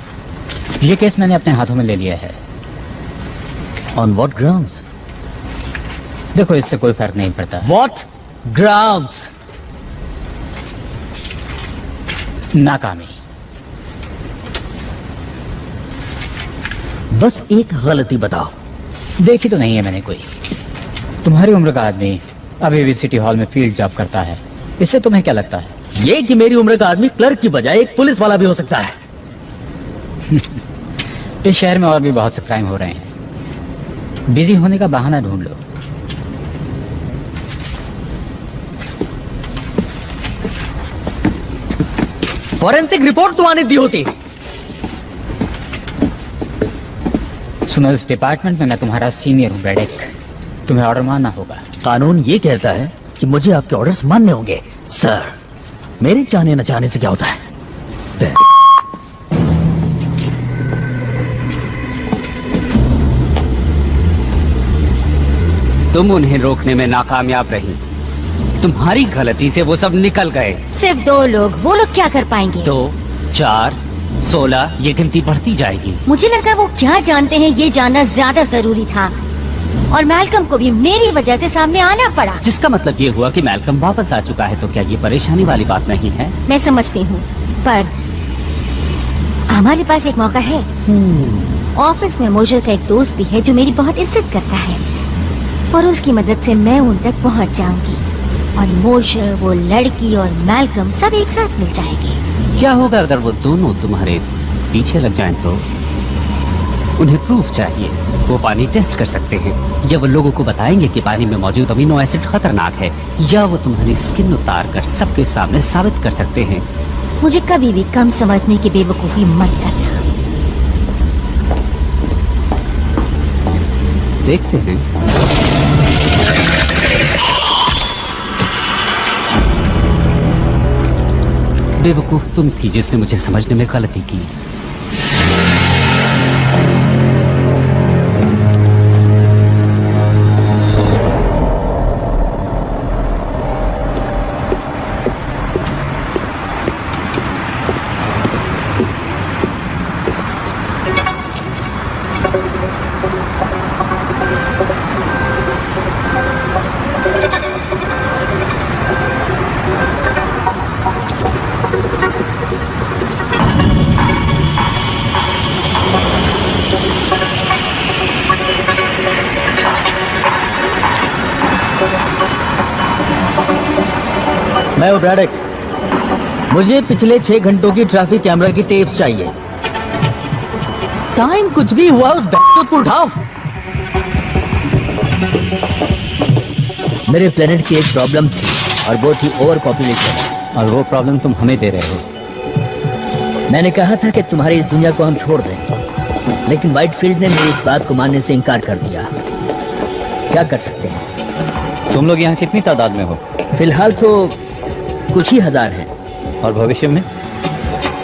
ये केस मैंने अपने हाथों में ले लिया है। On what grounds? देखो, इससे कोई फर्क नहीं पड़ता। What grounds? नाकामी। बस एक गलती बताओ। देखी तो नहीं है मैंने कोई। तुम्हारी उम्र का आदमी अभी भी सिटी हॉल में फील्ड जॉब करता है, इससे तुम्हें क्या लगता है? ये कि मेरी उम्र का आदमी क्लर्क की बजाय एक पुलिस वाला भी हो सकता है। इस शहर में और भी बहुत से क्राइम हो रहे हैं, बिजी होने का बहाना ढूंढ लो। फॉरेंसिक रिपोर्ट तो आने दी होती। सुनो, इस डिपार्टमेंट में मैं तुम्हारा सीनियर हूँ ब्रैडेक, तुम्हें ऑर्डर मानना होगा। कानून ये कहता है कि मुझे आपके ऑर्डर्स मानने होंगे। सर, मेरे चाहने न चाहने से क्या होता है? तुम उन्हें रोकने में नाकामयाब रही। तुम्हारी गलती से वो सब निकल गए। सिर्फ 2 लोग, वो लोग क्या कर पाएंगे? 2, 4, 16, ये गिनती बढ़ती जाएगी। मुझे लगा वो क्या जानते हैं ये जानना ज्यादा जरूरी था, और मैल्कम को भी मेरी वजह से सामने आना पड़ा। जिसका मतलब ये हुआ कि मैल्कम वापस आ चुका है, तो क्या ये परेशानी वाली बात नहीं है? मैं समझती हूँ, पर हमारे पास एक मौका है। ऑफिस में मोशर का एक दोस्त भी है जो मेरी बहुत इज्जत करता है और उसकी मदद से मैं उन तक पहुंच जाऊंगी और मोशर, वो लड़की और मैल्कम सब एक साथ मिल जाएंगे। क्या होगा अगर वो दोनों तुम्हारे पीछे लग जाएं तो? उन्हें प्रूफ चाहिए। वो पानी टेस्ट कर सकते हैं, या वो लोगों को बताएंगे कि पानी में मौजूद अमीनो एसिड खतरनाक है, या वो तुम्हारी स्किन उतार कर सबके सामने साबित कर सकते हैं। मुझे कभी भी कम समझने की बेवकूफी मत करना। देखते हैं। बेवकूफ तुम थी जिसने मुझे समझने में गलती की। मैं हूं ब्रैडक। मुझे पिछले 6 घंटों की ट्रैफिक कैमरा की टेप्स चाहिए। टाइम कुछ भी हुआ उस बैठक को उठाओ। मेरे प्लेनेट की एक प्रॉब्लम थी और वो थी ओवर पॉपुलेशन, और वो प्रॉब्लम तुम हमें दे रहे हो। मैंने कहा था कि तुम्हारी इस दुनिया को हम छोड़ दें, लेकिन व्हाइटफील्ड ने मेरी इस बात को मानने से इनकार कर दिया। क्या कर सकते हैं? तुम लोग यहाँ कितनी तादाद में हो? फिलहाल तो कुछ ही हजार हैं। और भविष्य में?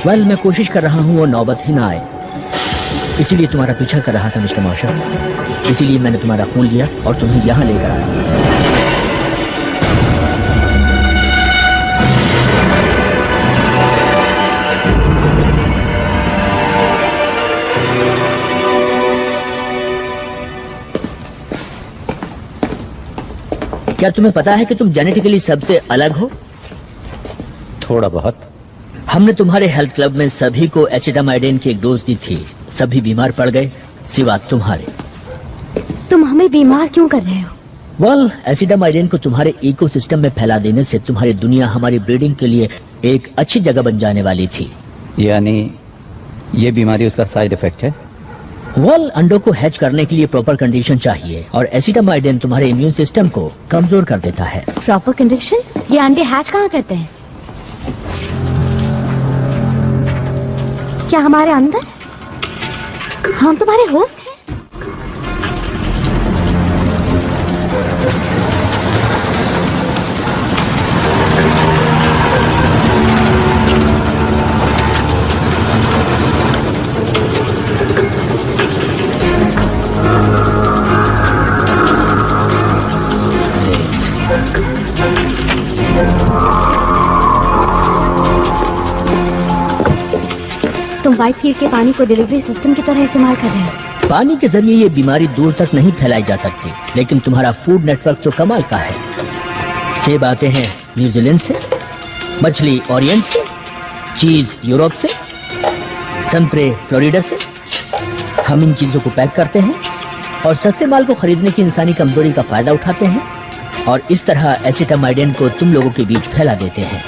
वेल, मैं कोशिश कर रहा हूँ वो नौबत ही ना आए। इसीलिए तुम्हारा पीछा कर रहा था मिस्टर मॉशर। इसीलिए मैंने तुम्हारा खून लिया और तुम्हें यहाँ लेकर आया। क्या तुम्हें पता है कि तुम जेनेटिकली सबसे अलग हो? थोड़ा बहुत। हमने तुम्हारे हेल्थ क्लब में सभी को एसिटामाइडिन की एक डोज दी थी। सभी बीमार पड़ गए सिवा तुम्हारे। तुम हमें बीमार क्यों कर रहे हो? वेल, एसिटामाइडिन को तुम्हारे इकोसिस्टम में फैला देने से तुम्हारी दुनिया हमारी ब्रीडिंग के लिए एक अच्छी जगह बन जाने वाली थी। यानी ये बीमारी उसका साइड इफेक्ट है? वेल, अंडों को हैच करने के लिए प्रॉपर कंडीशन चाहिए और एसिटामाइडिन तुम्हारे इम्यून सिस्टम को कमजोर कर देता है। Proper condition? ये अंडे हैच कहाँ करते हैं? क्या हमारे अंदर? हम तुम्हारे होस्ट हैं? तुम व्हाइटफील्ड के पानी को डिलीवरी सिस्टम की तरह इस्तेमाल कर रहे हो। पानी के जरिए ये बीमारी दूर तक नहीं फैलाई जा सकती, लेकिन तुम्हारा फूड नेटवर्क तो कमाल का है। सेब आते हैं न्यूजीलैंड से, मछली ओरिएंट से, चीज यूरोप से, संतरे फ्लोरिडा से। हम इन चीजों को पैक करते हैं और सस्ते माल को खरीदने की इंसानी कमजोरी का फायदा उठाते हैं और इस तरह एसिटामाइडिन को तुम लोगों के बीच फैला देते हैं।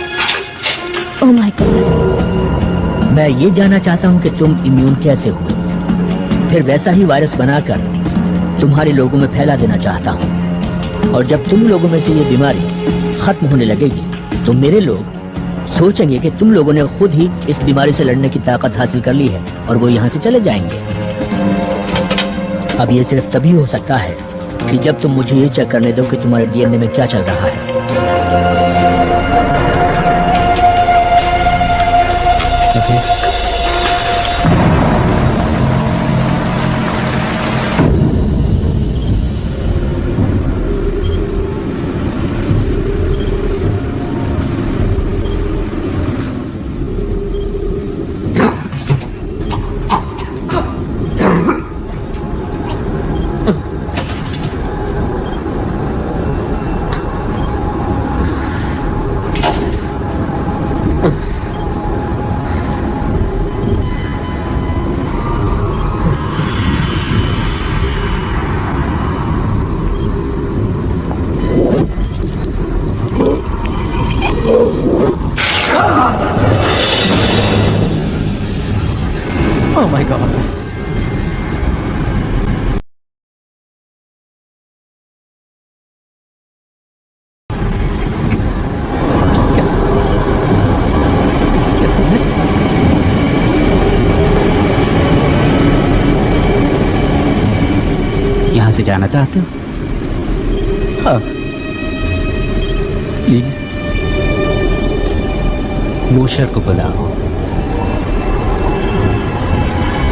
Oh my God. मैं ये जानना चाहता हूँ कि तुम इम्यून कैसे हुए, फिर वैसा ही वायरस बनाकर तुम्हारे लोगों में फैला देना चाहता हूँ। और जब तुम लोगों में से ये बीमारी खत्म होने लगेगी तो मेरे लोग सोचेंगे कि तुम लोगों ने खुद ही इस बीमारी से लड़ने की ताकत हासिल कर ली है और वो यहाँ से चले जाएंगे। अब ये सिर्फ तभी हो सकता है कि जब तुम मुझे ये चेक करने दो कि तुम्हारे डीएनए में क्या चल रहा है। Oh my God. यहाँ से जाना चाहते हो? हाँ प्लीज। मोशर को बुलाओ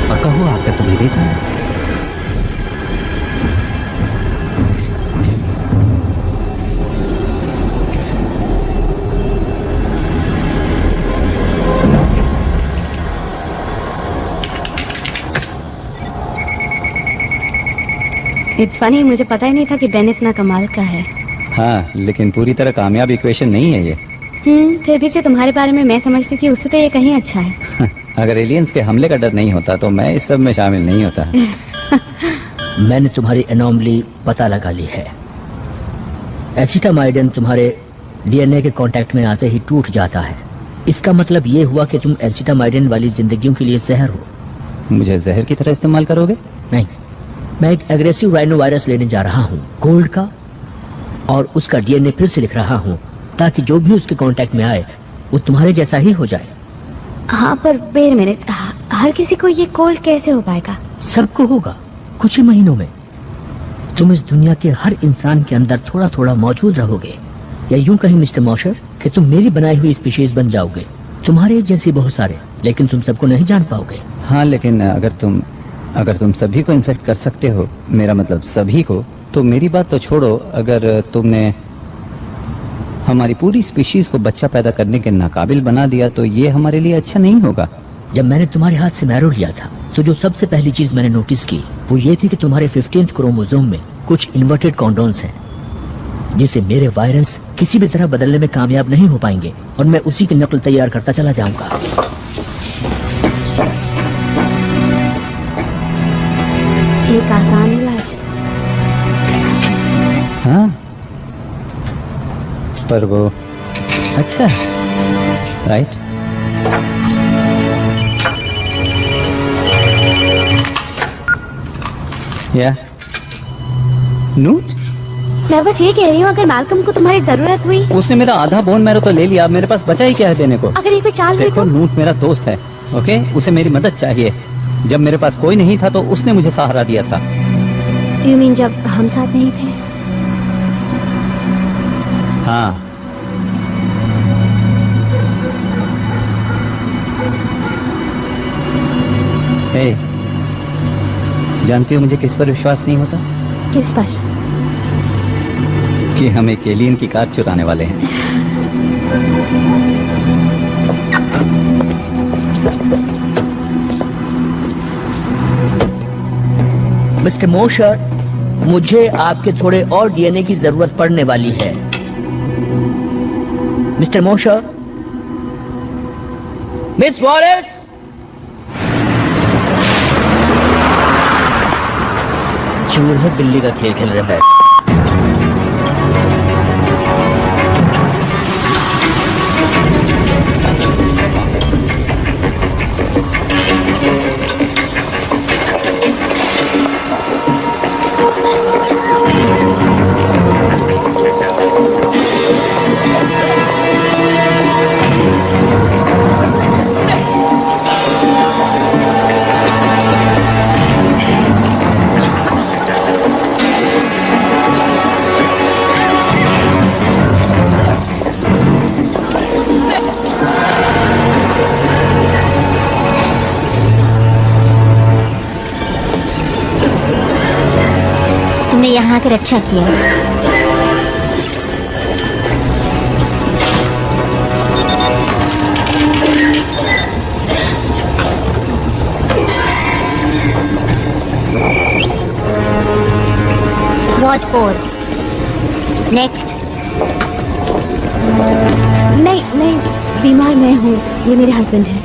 और कहो आकर तुम्हें ले जाए। इट्स फनी, मुझे पता ही नहीं था कि बेन इतना कमाल का है। हाँ लेकिन पूरी तरह कामयाब इक्वेशन नहीं है ये। फिर भी जो तुम्हारे बारे में मैं समझती थी उससे तो ये कहीं अच्छा है। अगर एलियंस के हमले का डर नहीं होता तो मैं इस सब में शामिल नहीं होता। मैंने तुम्हारी एनोमली पता लगा ली है। एसिटामाइडिन तुम्हारे डीएनए के कांटेक्ट में आते ही टूट जाता है। इसका मतलब ये हुआ कि तुम एसिटामाइडिन वाली जिंदगियों के लिए जहर हो। मुझे जहर की तरह इस्तेमाल करोगे? नहीं, मैं एक एग्रेसिव राइनो वायरस लेने जा रहा हूँ, गोल्ड का, और उसका डीएनए फिर से लिख रहा हूँ ताकि जो भी उसके कांटेक्ट में आए वो तुम्हारे जैसा ही हो जाए। हाँ पर वेट मिनट, हर किसी को ये कोल्ड कैसे हो पाएगा? सबको होगा कुछ ही महीनों में। तुम इस दुनिया के हर इंसान के अंदर थोड़ा थोड़ा मौजूद रहोगे, या यूं कहीं मिस्टर मॉशर कि तुम मेरी बनाई हुई स्पीशीज बन जाओगे। तुम्हारे जैसे बहुत सारे, लेकिन तुम सबको नहीं जान पाओगे। हाँ लेकिन अगर तुम सभी को इन्फेक्ट कर सकते हो, मेरा मतलब सभी को, तो मेरी बात तो छोड़ो, अगर तुमने हमारी पूरी स्पीशीज को बच्चा पैदा करने के नाकाबिल बना दिया तो ये हमारे लिए अच्छा नहीं होगा। जब मैंने तुम्हारे हाथ से मैरो लिया था तो जो सबसे पहली चीज मैंने नोटिस की वो ये थी कि तुम्हारे 15th क्रोमोसोम में कुछ इन्वर्टेड कॉन्डोन्स हैं, जिसे मेरे वायरस किसी भी तरह बदलने में कामयाब नहीं हो पाएंगे, और मैं उसी की नकल तैयार करता चला जाऊंगा। एक आसान इलाज। हाँ पर वो अच्छा है, राइट? या नूट? मैं बस ये कह रही हूँ, अगर मैल्कम को तुम्हारी जरूरत हुई। उसने मेरा आधा बोन मैरो तो ले लिया, अब मेरे पास बचा ही क्या है देने को? अगर ये कोई चाल हुई देखो तो? नूट मेरा दोस्त है, ओके? उसे मेरी मदद चाहिए। जब मेरे पास कोई नहीं था तो उसने मुझे सहारा दिया था। You mean जब हम साथ नहीं थे? हाँ हे, जानती हो मुझे किस पर विश्वास नहीं होता? किस पर? कि हम एक एलियन की कार चुराने वाले हैं। मिस्टर मोशर, मुझे आपके थोड़े और डीएनए की जरूरत पड़ने वाली है। मिस्टर मोशर, मिस वॉलेस, चूहे बिल्ली का खेल खेल रहे हैं। तुमने यहाँ आकर अच्छा किया। What for? Next. नहीं, बीमार मैं हूँ, ये मेरे हस्बैंड है।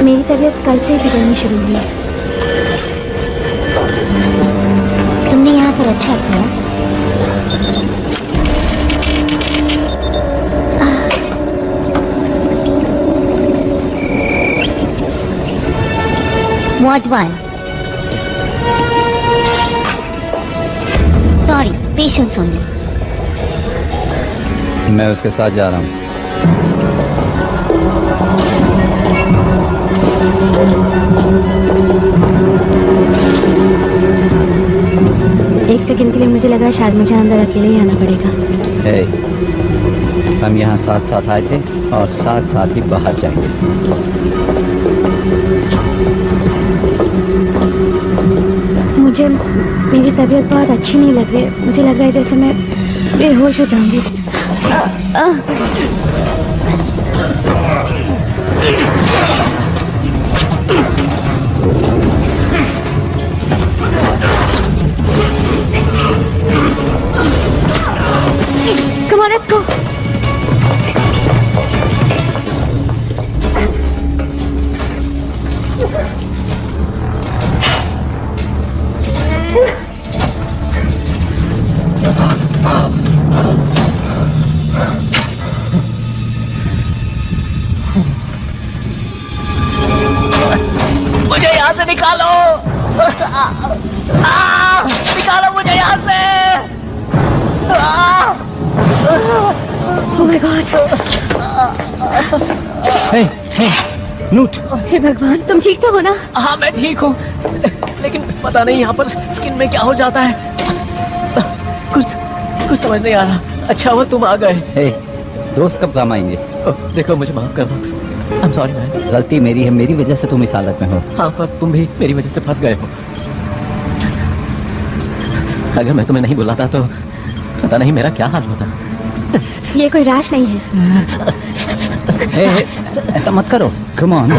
मेरी तबीयत कल से बिगड़नी शुरू हुई है। तुमने यहाँ पर अच्छा किया। Ward 1. Sorry, patience only. मैं उसके साथ जा रहा हूँ। एक सेकंड के लिए मुझे लगा शायद मुझे अंदर अकेले ही आना पड़ेगा। हम यहाँ साथ साथ आए थे और साथ साथ ही बाहर जाएंगे। मुझे मेरी तबीयत बहुत अच्छी नहीं लग रही है। मुझे लग रहा है जैसे मैं बेहोश हो जाऊंगी। Come on, let's go. मुझे यहाँ से निकालो। निकालो मुझे यहाँ से। Oh my God. नूट। हे भगवान, तुम ठीक तो हो ना? हाँ मैं ठीक हूँ, लेकिन पता नहीं यहाँ पर स्किन में क्या हो जाता है। कुछ समझ नहीं आ रहा। अच्छा हुआ तुम आ गए। दोस्त कब काम आएंगे? देखो मुझे माफ कर दो। I'm sorry man। गलती मेरी है, मेरी वजह से तुम इस हालत में हो। हाँ पर तुम भी मेरी वजह से फंस गए हो। अगर मैं तुम्हें नहीं बुलाता तो पता नहीं मेरा क्या हाल होता। ये कोई रैश नहीं है। ऐसा मत करो। Come on.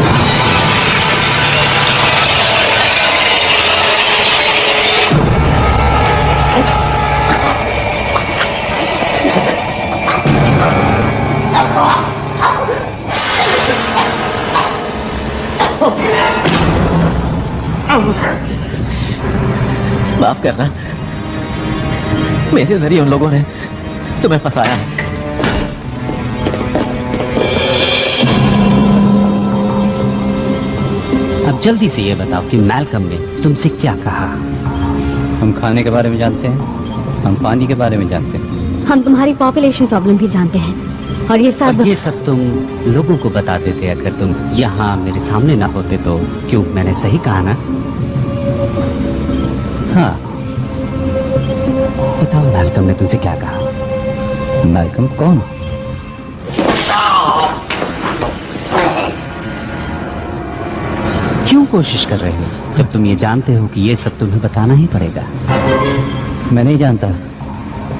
माफ करना, मेरे जरिए उन लोगों ने तुम्हें फंसाया है। अब जल्दी से ये बताओ कि मैल्कम ने तुमसे क्या कहा? हम खाने के बारे में जानते हैं, हम पानी के बारे में जानते हैं। हम तुम्हारी पॉपुलेशन प्रॉब्लम भी जानते हैं और ये सब तुम लोगों को बता देते। अगर तुम यहाँ मेरे सामने ना होते तो। क्यों, मैंने सही कहा ना? हाँ बताओ, मैल्कम ने तुमसे क्या कहा? मैल्कम कौन? क्यों कोशिश कर रहे हो जब तुम ये जानते हो कि ये सब तुम्हें बताना ही पड़ेगा? मैं नहीं जानता,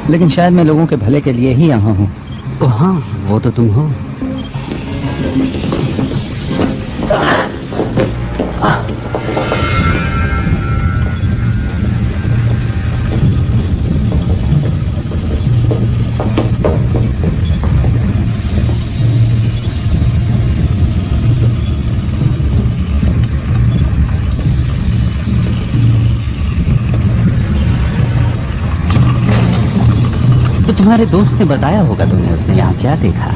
लेकिन शायद मैं लोगों के भले के लिए ही यहाँ हूँ। हाँ, वो तो तुम हो। तो तुम्हारे दोस्त ने बताया होगा तुम्हें, उसने यहाँ क्या देखा?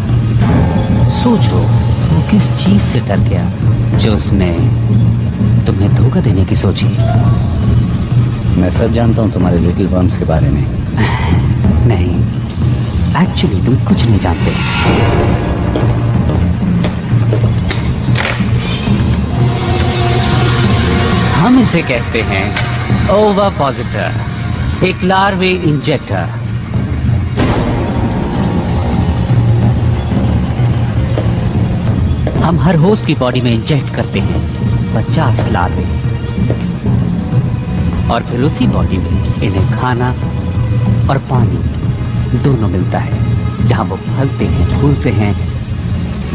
सोचो, वो किस चीज से डर गया जो उसने तुम्हें धोखा देने की सोची। मैं सब जानता हूँ तुम्हारे लिटिल वर्म्स के बारे में। नहीं, एक्चुअली तुम कुछ नहीं जानते। हम इसे कहते हैं ओविपोसिटर, एक लार्वे इंजेक्टर। हम हर होस्ट की बॉडी में इंजेक्ट करते हैं 50 लार्वे, और फिर उसी बॉडी में इन्हें खाना और पानी दोनों मिलता है, जहां वो फलते हैं, फूलते हैं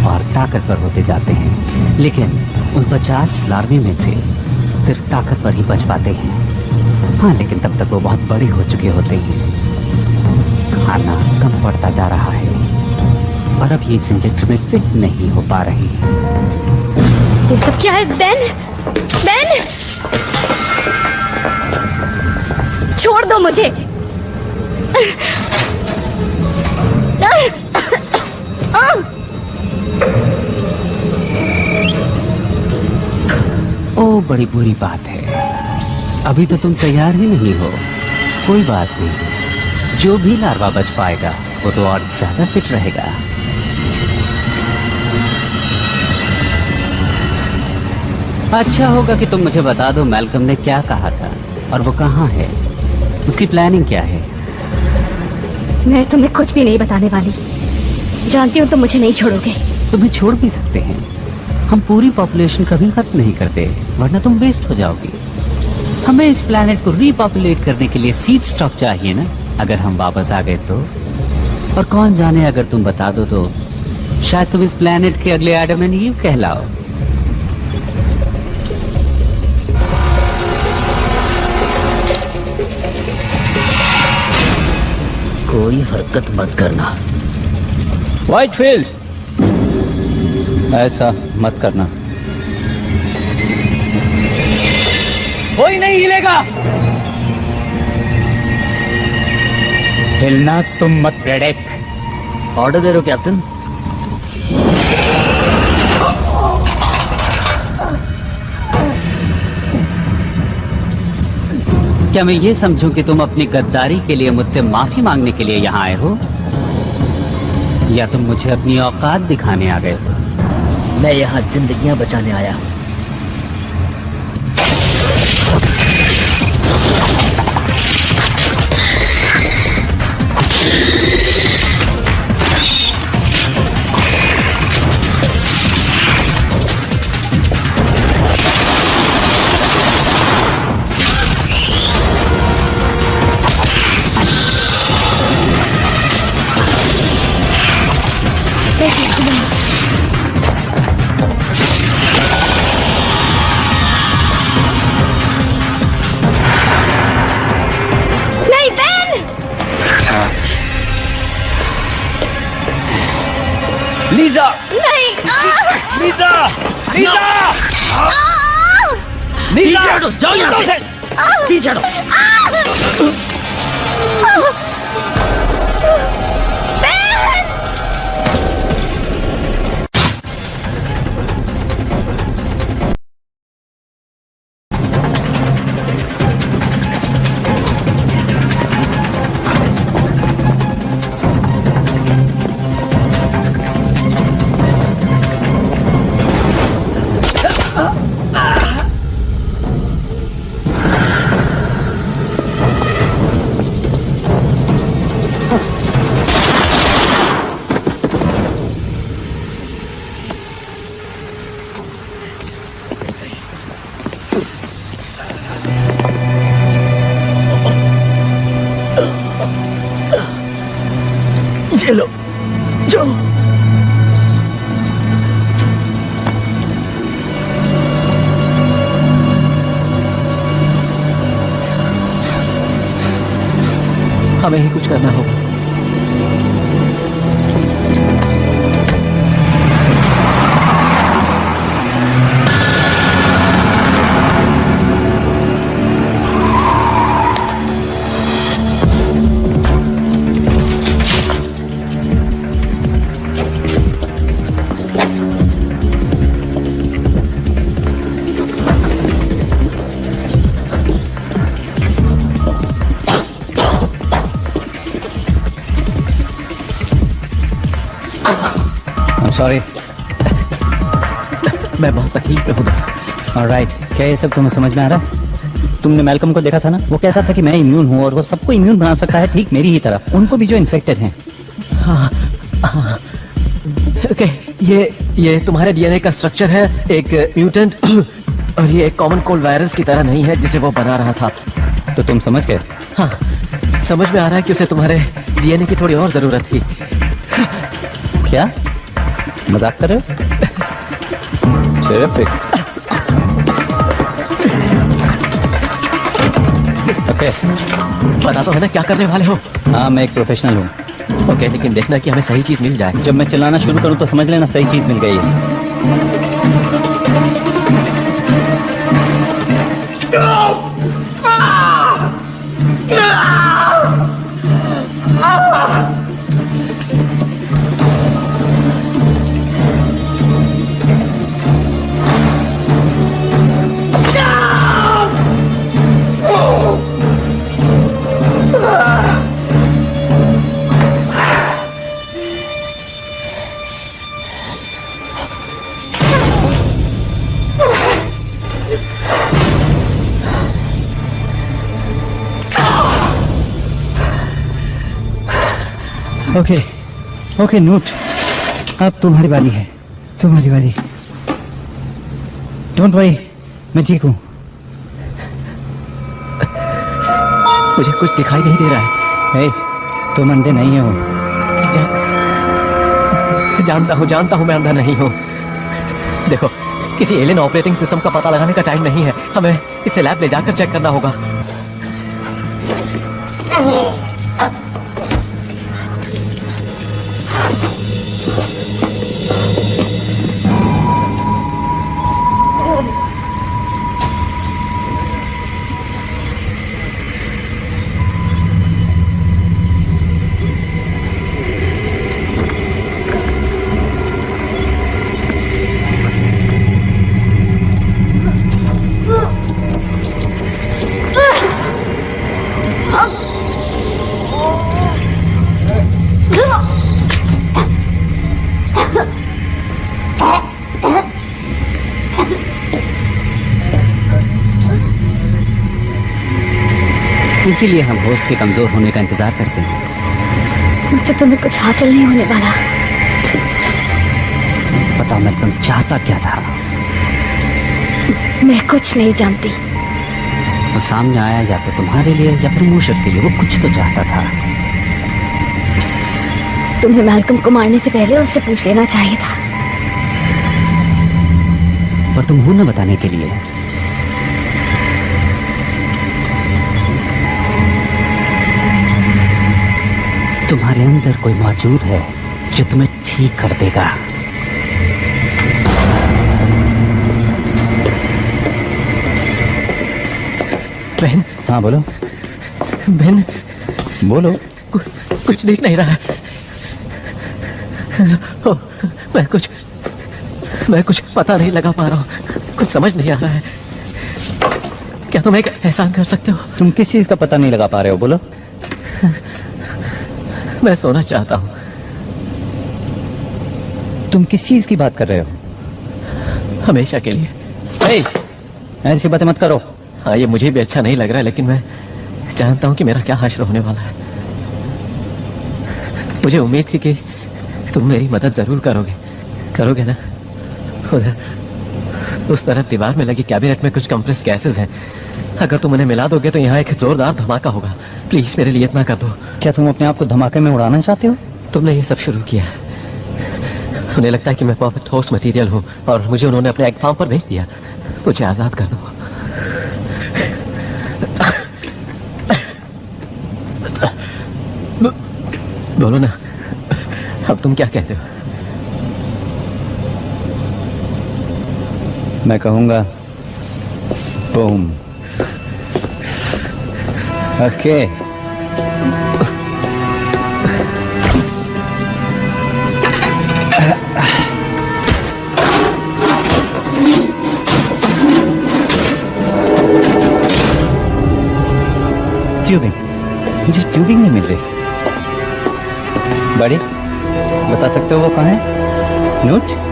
और ताकतवर होते जाते हैं। लेकिन उन 50 लार्वे में से सिर्फ ताकतवर ही बच पाते हैं। हाँ, लेकिन तब तक वो बहुत बड़े हो चुके होते हैं। खाना कम पड़ता जा रहा है और अब ये इस इंजेक्टर में फिट नहीं हो पा रही। ये सब क्या है? बेन, बेन, छोड़ दो मुझे। ओ बड़ी बुरी बात है। अभी तो तुम तैयार ही नहीं हो। कोई बात नहीं, जो भी लार्वा बच पाएगा वो तो और ज्यादा फिट रहेगा। अच्छा होगा कि तुम मुझे बता दो मैल्कम ने क्या कहा था और वो कहाँ है, उसकी प्लानिंग क्या है। मैं तुम्हें कुछ भी नहीं बताने वाली। जानती हूँ तुम मुझे नहीं छोड़ोगे। तुम्हें छोड़ भी सकते हैं, हम पूरी पॉपुलेशन कभी खत्म नहीं करते, वरना तुम वेस्ट हो जाओगी। हमें इस प्लैनेट को रीपॉपुलेट करने के लिए सीड स्टॉक चाहिए ना। अगर हम वापस आ गए तो, और कौन जाने अगर तुम बता दो तो शायद तुम इस प्लैनेट के अगले एडम एंड ईव कहलाओ। कोई हरकत मत करना। व्हाइटफील्ड, ऐसा मत करना। कोई नहीं हिलेगा। हिलना तुम मत प्रेडेक। ऑर्डर दे रहे हो कैप्टन? क्या मैं ये समझूं कि तुम अपनी गद्दारी के लिए मुझसे माफी मांगने के लिए यहाँ आए हो, या तुम मुझे अपनी औकात दिखाने आ गए हो? मैं यहाँ जिंदगियां बचाने आया हूँ। लीजा! नहीं! लीजा! लीजा! पीछे हटो, जाओ यहाँ से। पीछे हटो। चलो, जाओ। हमें ही कुछ करना होगा। सॉरी। मैं बहुत तकलीफ में हूँ दोस्त। ऑलराइट, क्या ये सब तुम्हें समझ में आ रहा है? तुमने मैल्कम को देखा था ना, वो कहता था कि मैं इम्यून हूँ और वो सबको इम्यून बना सकता है, ठीक मेरी ही तरह, उनको भी जो इन्फेक्टेड हैं। हाँ, हाँ। ओके, ये तुम्हारे डीएनए का स्ट्रक्चर है, एक म्यूटेंट, और ये एक कॉमन कोल्ड वायरस की तरह नहीं है जिसे वो बना रहा था। तो तुम समझ गए? हाँ, समझ में आ रहा है कि उसे तुम्हारे डीएनए की थोड़ी और जरूरत थी। क्या मजाक कर रहे हो? Terrific. ओके, बता तो है ना क्या करने वाले हो? हाँ, मैं एक प्रोफेशनल हूँ। ओके, लेकिन देखना कि हमें सही चीज मिल जाए। जब मैं चिल्लाना शुरू करूँ तो समझ लेना सही चीज मिल गई है। ओके ओके नोट, अब तुम्हारी बारी है, तुम्हारी बारी। डोंट वरी, मैं ठीक हूँ। मुझे कुछ दिखाई नहीं दे रहा है। हे, तुम अंधे नहीं हो। जानता हूँ मैं अंधा नहीं हूँ। देखो, किसी एलियन ऑपरेटिंग सिस्टम का पता लगाने का टाइम नहीं है, हमें इसे लैब ले जाकर चेक करना होगा। इसीलिए हम होस्ट के कमजोर होने का इंतजार करते हैं। मुझसे तुम्हें कुछ हासिल नहीं होने वाला। पता मैं तुम चाहता क्या था? मैं कुछ नहीं जानती। वो सामने आया या तो तुम्हारे लिए या फिर मूशर के लिए, वो कुछ तो चाहता था। तुम्हें मैल्कम को मारने से पहले उससे पूछ लेना चाहिए था। पर तुम हो न बताने के लिए। तुम्हारे अंदर कोई मौजूद है जो तुम्हें ठीक कर देगा। बहन। हाँ बोलो। बहन बोलो। कुछ दिख नहीं रहा है। मैं कुछ पता नहीं लगा पा रहा हूँ, कुछ समझ नहीं आ रहा है। क्या तुम एक एहसान कर सकते हो? तुम किस चीज का पता नहीं लगा पा रहे हो, बोलो। मैं सोना चाहता हूँ। तुम किस चीज की बात कर रहे हो? हमेशा के लिए। ऐसी बातें मत करो। हाँ, ये मुझे भी अच्छा नहीं लग रहा है, लेकिन मैं जानता हूँ कि मेरा क्या हश्र होने वाला है। मुझे उम्मीद थी कि तुम मेरी मदद जरूर करोगे ना? उधर उस तरफ दीवार में लगी कैबिनेट में कुछ कंप्रेस्ड गैसेस हैं। अगर तुम उन्हें मिला दोगे तो यहाँ एक जोरदार धमाका होगा। प्लीज मेरे लिए इतना कर दो। क्या तुम अपने आप को धमाके में उड़ाना चाहते हो? तुमने ये सब शुरू किया। उन्हें लगता है कि मैं परफेक्ट होस्ट मटेरियल हूँ और मुझे उन्होंने अपने एग फार्म पर भेज दिया। मुझे आजाद कर दो। बोलो ना, अब तुम क्या कहते हो? मैं कहूंगा बूम। ओके। ट्यूबिंग, मुझे ट्यूबिंग नहीं मिल रही। बड़ी, बता सकते हो वो कहाँ है? नोट?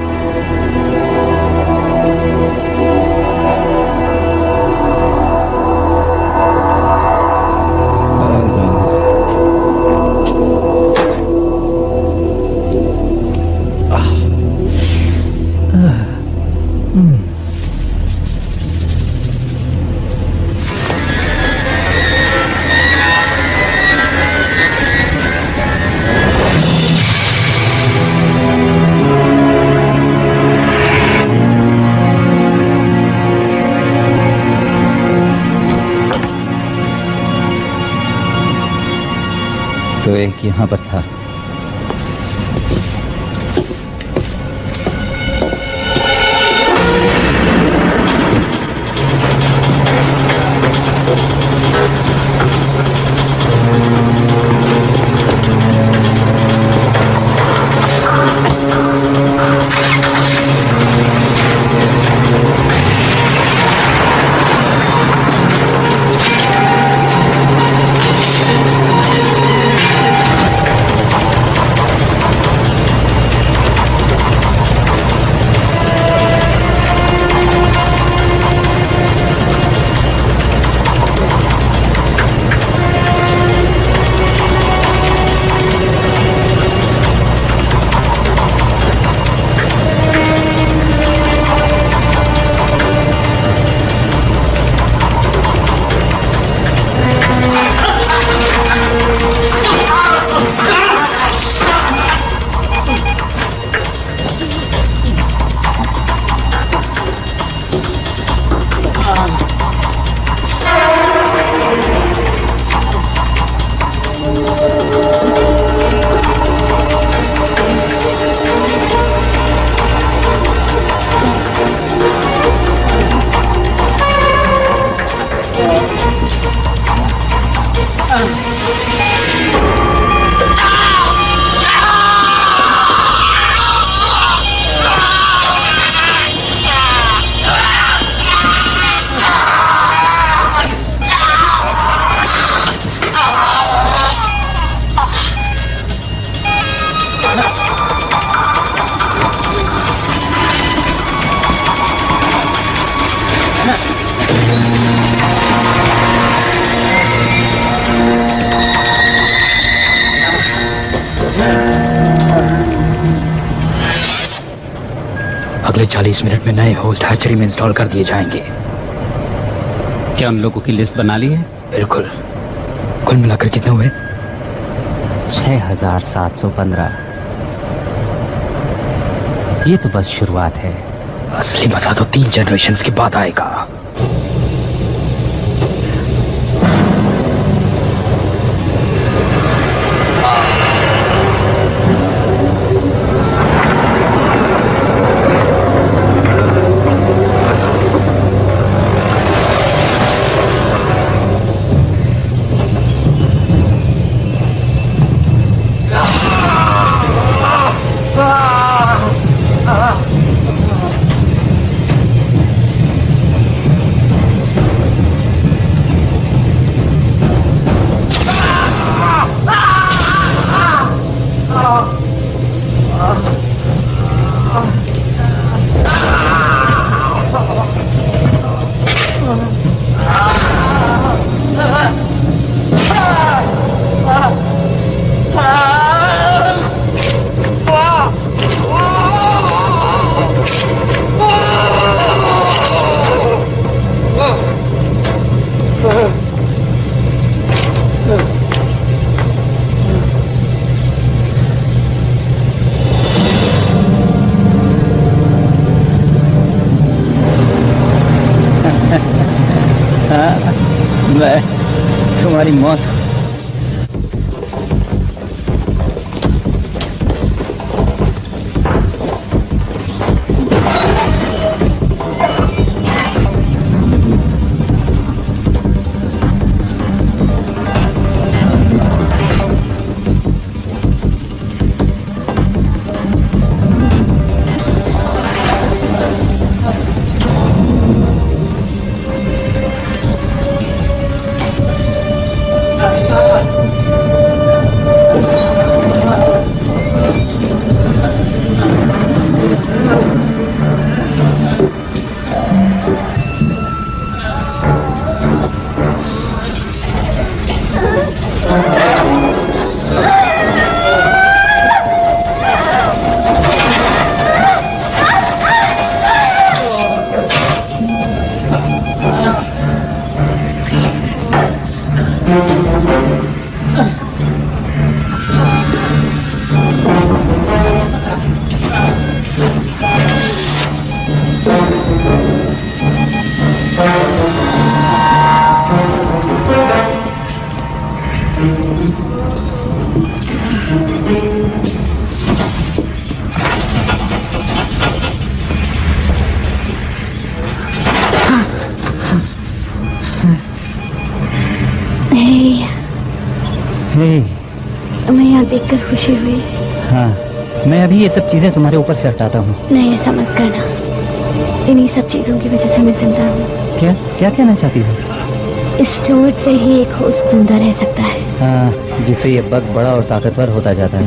तो एक यहाँ पर था। अगले 40 मिनट में नए होस्ट हैचरी में इंस्टॉल कर दिए जाएंगे। क्या उन लोगों की लिस्ट बना ली है? बिल्कुल। कुल मिलाकर कितने हुए? 6715। ये तो बस शुरुआत है। असली मजा तो 3 जनरेशंस के बाद आएगा। मैं तुम्हारी मौत तुम्हें यहाँ देखकर खुशी हुई। हाँ, मैं अभी ये सब चीजें तुम्हारे ऊपर से हटाता हूँ। नहीं, ऐसा मत करना। इन्हीं सब चीजों की वजह से मैं जिंदा हूँ। क्या क्या कहना चाहती हो? इस फ्लूइड से ही एक होस्ट जिंदा रह सकता है। हाँ, जिससे ये बग बड़ा और ताकतवर होता जाता है।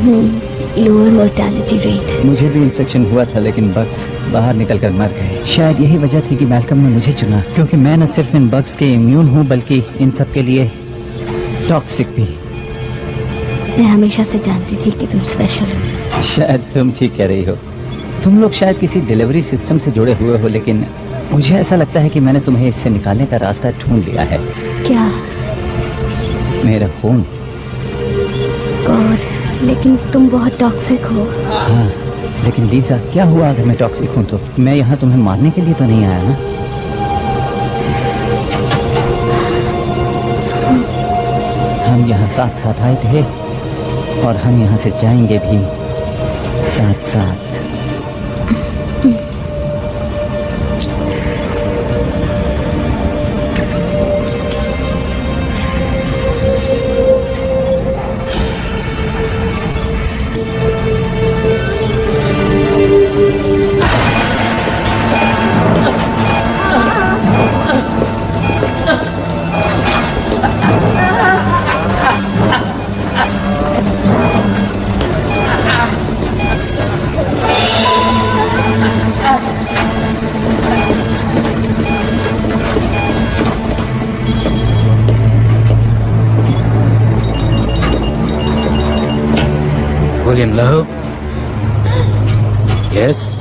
Lower mortality rate. मुझे भी इन्फेक्शन हुआ था, लेकिन बग्स बाहर निकलकर मर गए। शायद यही वजह थी कि मैल्कम ने मुझे चुना, क्योंकि मैं न सिर्फ इन बग्स के इम्यून हूँ बल्कि इन सब के लिए टॉक्सिक भी। मैं हमेशा से जानती थी कि तुम स्पेशल हो। शायद तुम ठीक कह रही हो। तुम लोग शायद किसी डिलीवरी सिस्टम से जुड़े हुए हो, लेकिन मुझे ऐसा लगता है कि मैंने तुम्हें इससे निकालने का रास्ता ढूंढ लिया है। क्या? मेरा खून। गॉड, लेकिन तुम बहुत टॉक्सिक हो। हाँ, लेकिन लीजा, क्या हुआ अगर मैं टॉक्सिक हूँ तो? मैं यहाँ तुम्हें मारने के लिए तो नहीं आया ना? हम यहाँ साथ साथ आए थे और हम यहाँ से जाएंगे भी साथ साथ। William Lowe? Yes?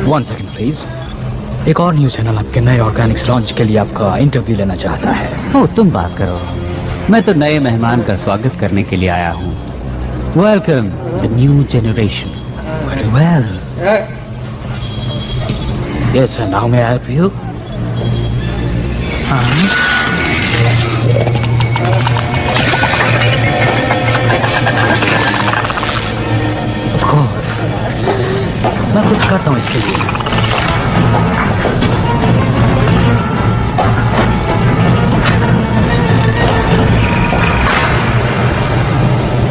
1 second please. एक और न्यूज चैनल आपके नए ऑर्गेनिक्स लॉन्च के लिए आपका इंटरव्यू लेना चाहता है। ओ, तुम बात करो। मैं तो नए मेहमान का स्वागत करने के लिए आया हूँ। Welcome the new generation. Very well. Yes sir, now may I help you? Of course, मैं कुछ करता हूँ इसके लिए।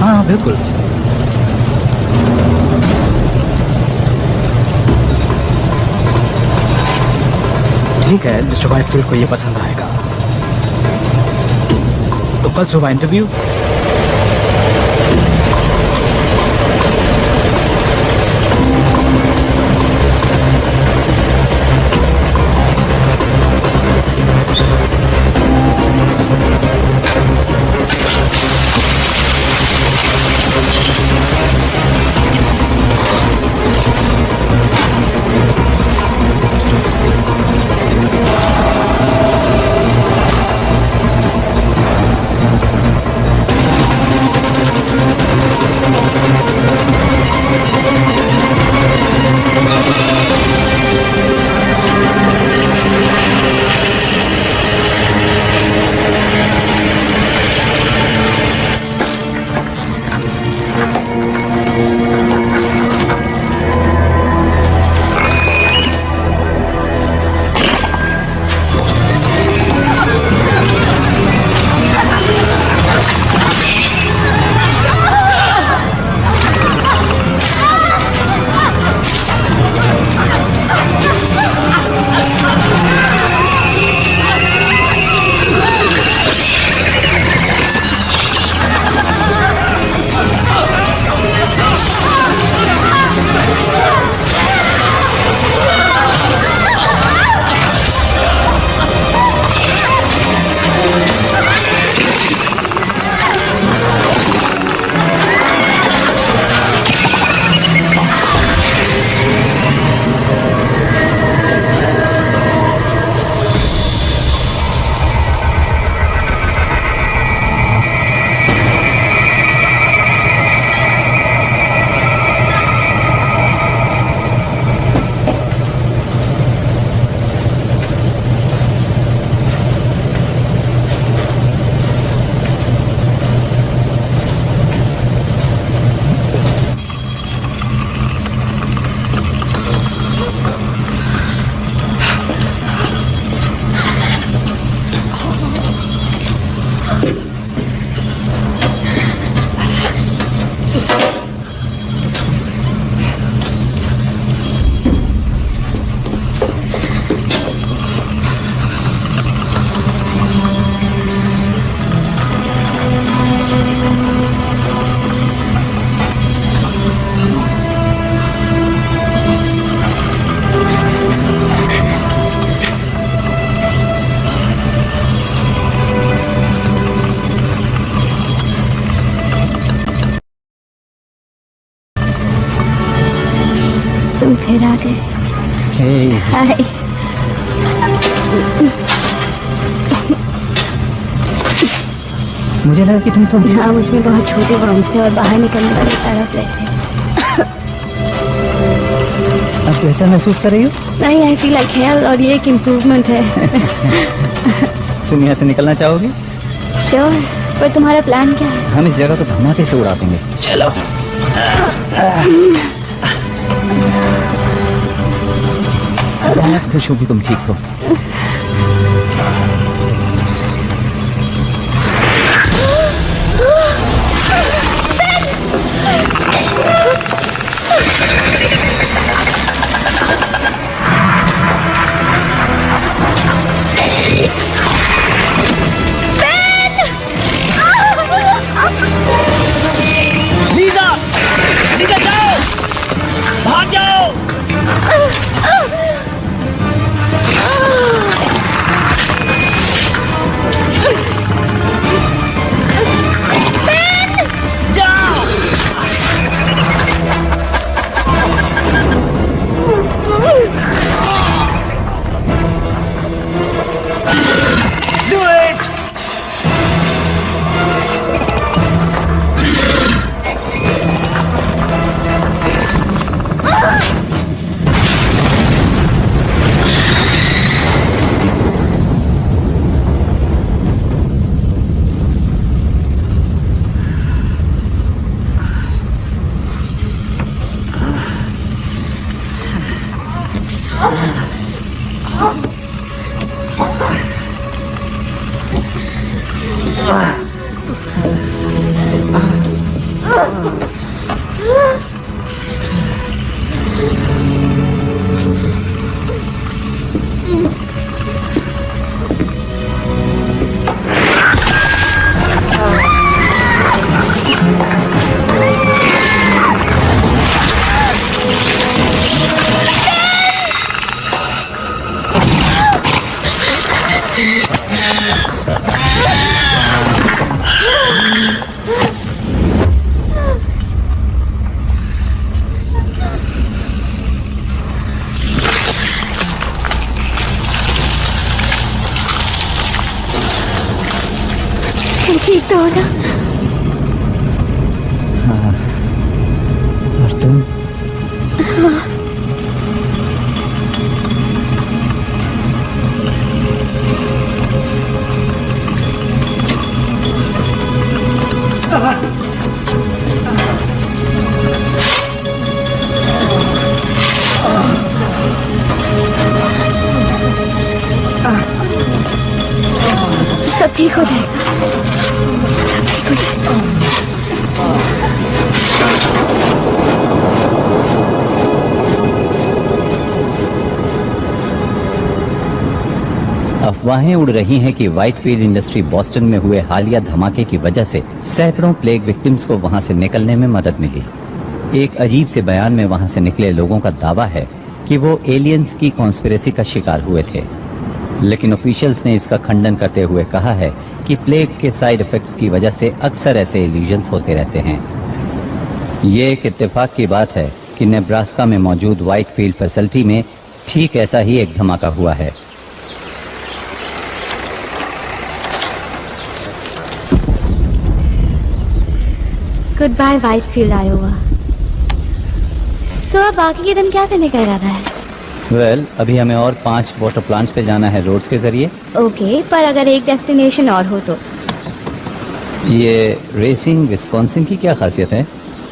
हाँ बिल्कुल। ठीक है, मिस्टर वाइटफील्ड को ये पसंद आएगा। तो कल सुबह इंटरव्यू। तुम फिर आ गए। हाय। मुझे लगा कि तुम तो हाँ, मुझ में बहुत छोटे वर्म्स थे और बाहर निकलने वाले तरफ थे। अब बेहतर महसूस कर रही हो? नहीं, आई फील लाइक हेल और ये एक इम्प्रूवमेंट है। तुम यहाँ से निकलना चाहोगी? श्योर, पर तुम्हारा प्लान क्या है? हम इस जगह को धमाके से उड़ा देंगे। चलो। बहुत खुश हूँ कि तुम ठीक हो। ठीक तो हो ना? और तुम? सब ठीक हो जाएगा, सब ठीक हो जाएगा। अफवाहें उड़ रही हैं कि व्हाइटफील्ड इंडस्ट्री बॉस्टन में हुए हालिया धमाके की वजह से सैकड़ों प्लेग विक्टिम्स को वहां से निकलने में मदद मिली। एक अजीब से बयान में वहां से निकले लोगों का दावा है कि वो एलियंस की कॉन्स्पिरेसी का शिकार हुए थे, लेकिन ऑफिशियल्स ने इसका खंडन करते हुए कहा है कि प्लेग के साइड इफेक्ट्स की वजह से अक्सर ऐसे इल्यूजन्स होते रहते हैं। ये एक इत्तेफाक की बात है कि नेब्रास्का में मौजूद व्हाइटफील्ड फैसिलिटी में ठीक ऐसा ही एक धमाका हुआ है। Goodbye Whitefield Iowa. तो अब बाकी के दिन क्या करने का इरादा है? वेल, अभी हमें और 5 वाटर प्लांट्स पे जाना है रोड्स के जरिए। ओके, पर अगर एक डेस्टिनेशन और हो तो? ये रेसिंग विस्कॉन्सिन की क्या खासियत है?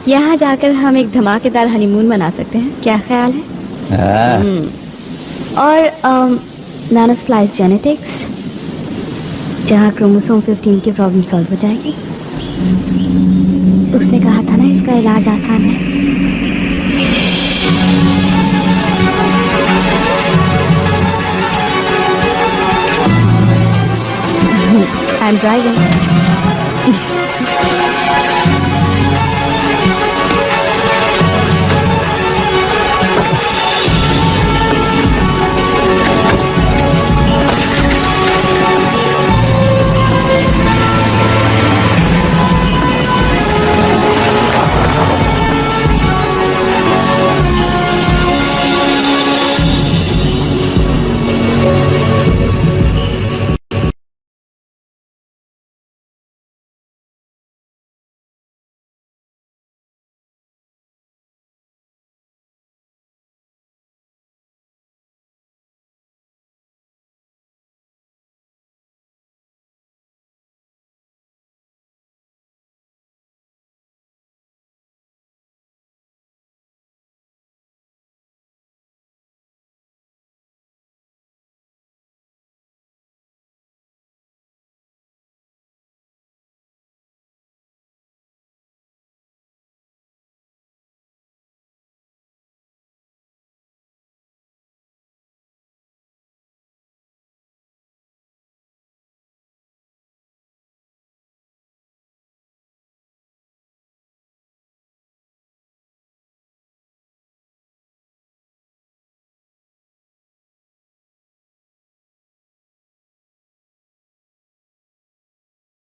यहाँ जाकर हम एक धमाकेदार हनीमून मना सकते हैं, क्या ख्याल है? और नानोस्प्लाइस जेनेटिक्स, जहाँ क्रोमोसोम 15 की प्रॉब्लम सॉल्व हो जाएगी। उसने कहा था ना इसका इलाज आसान है। I'm driving.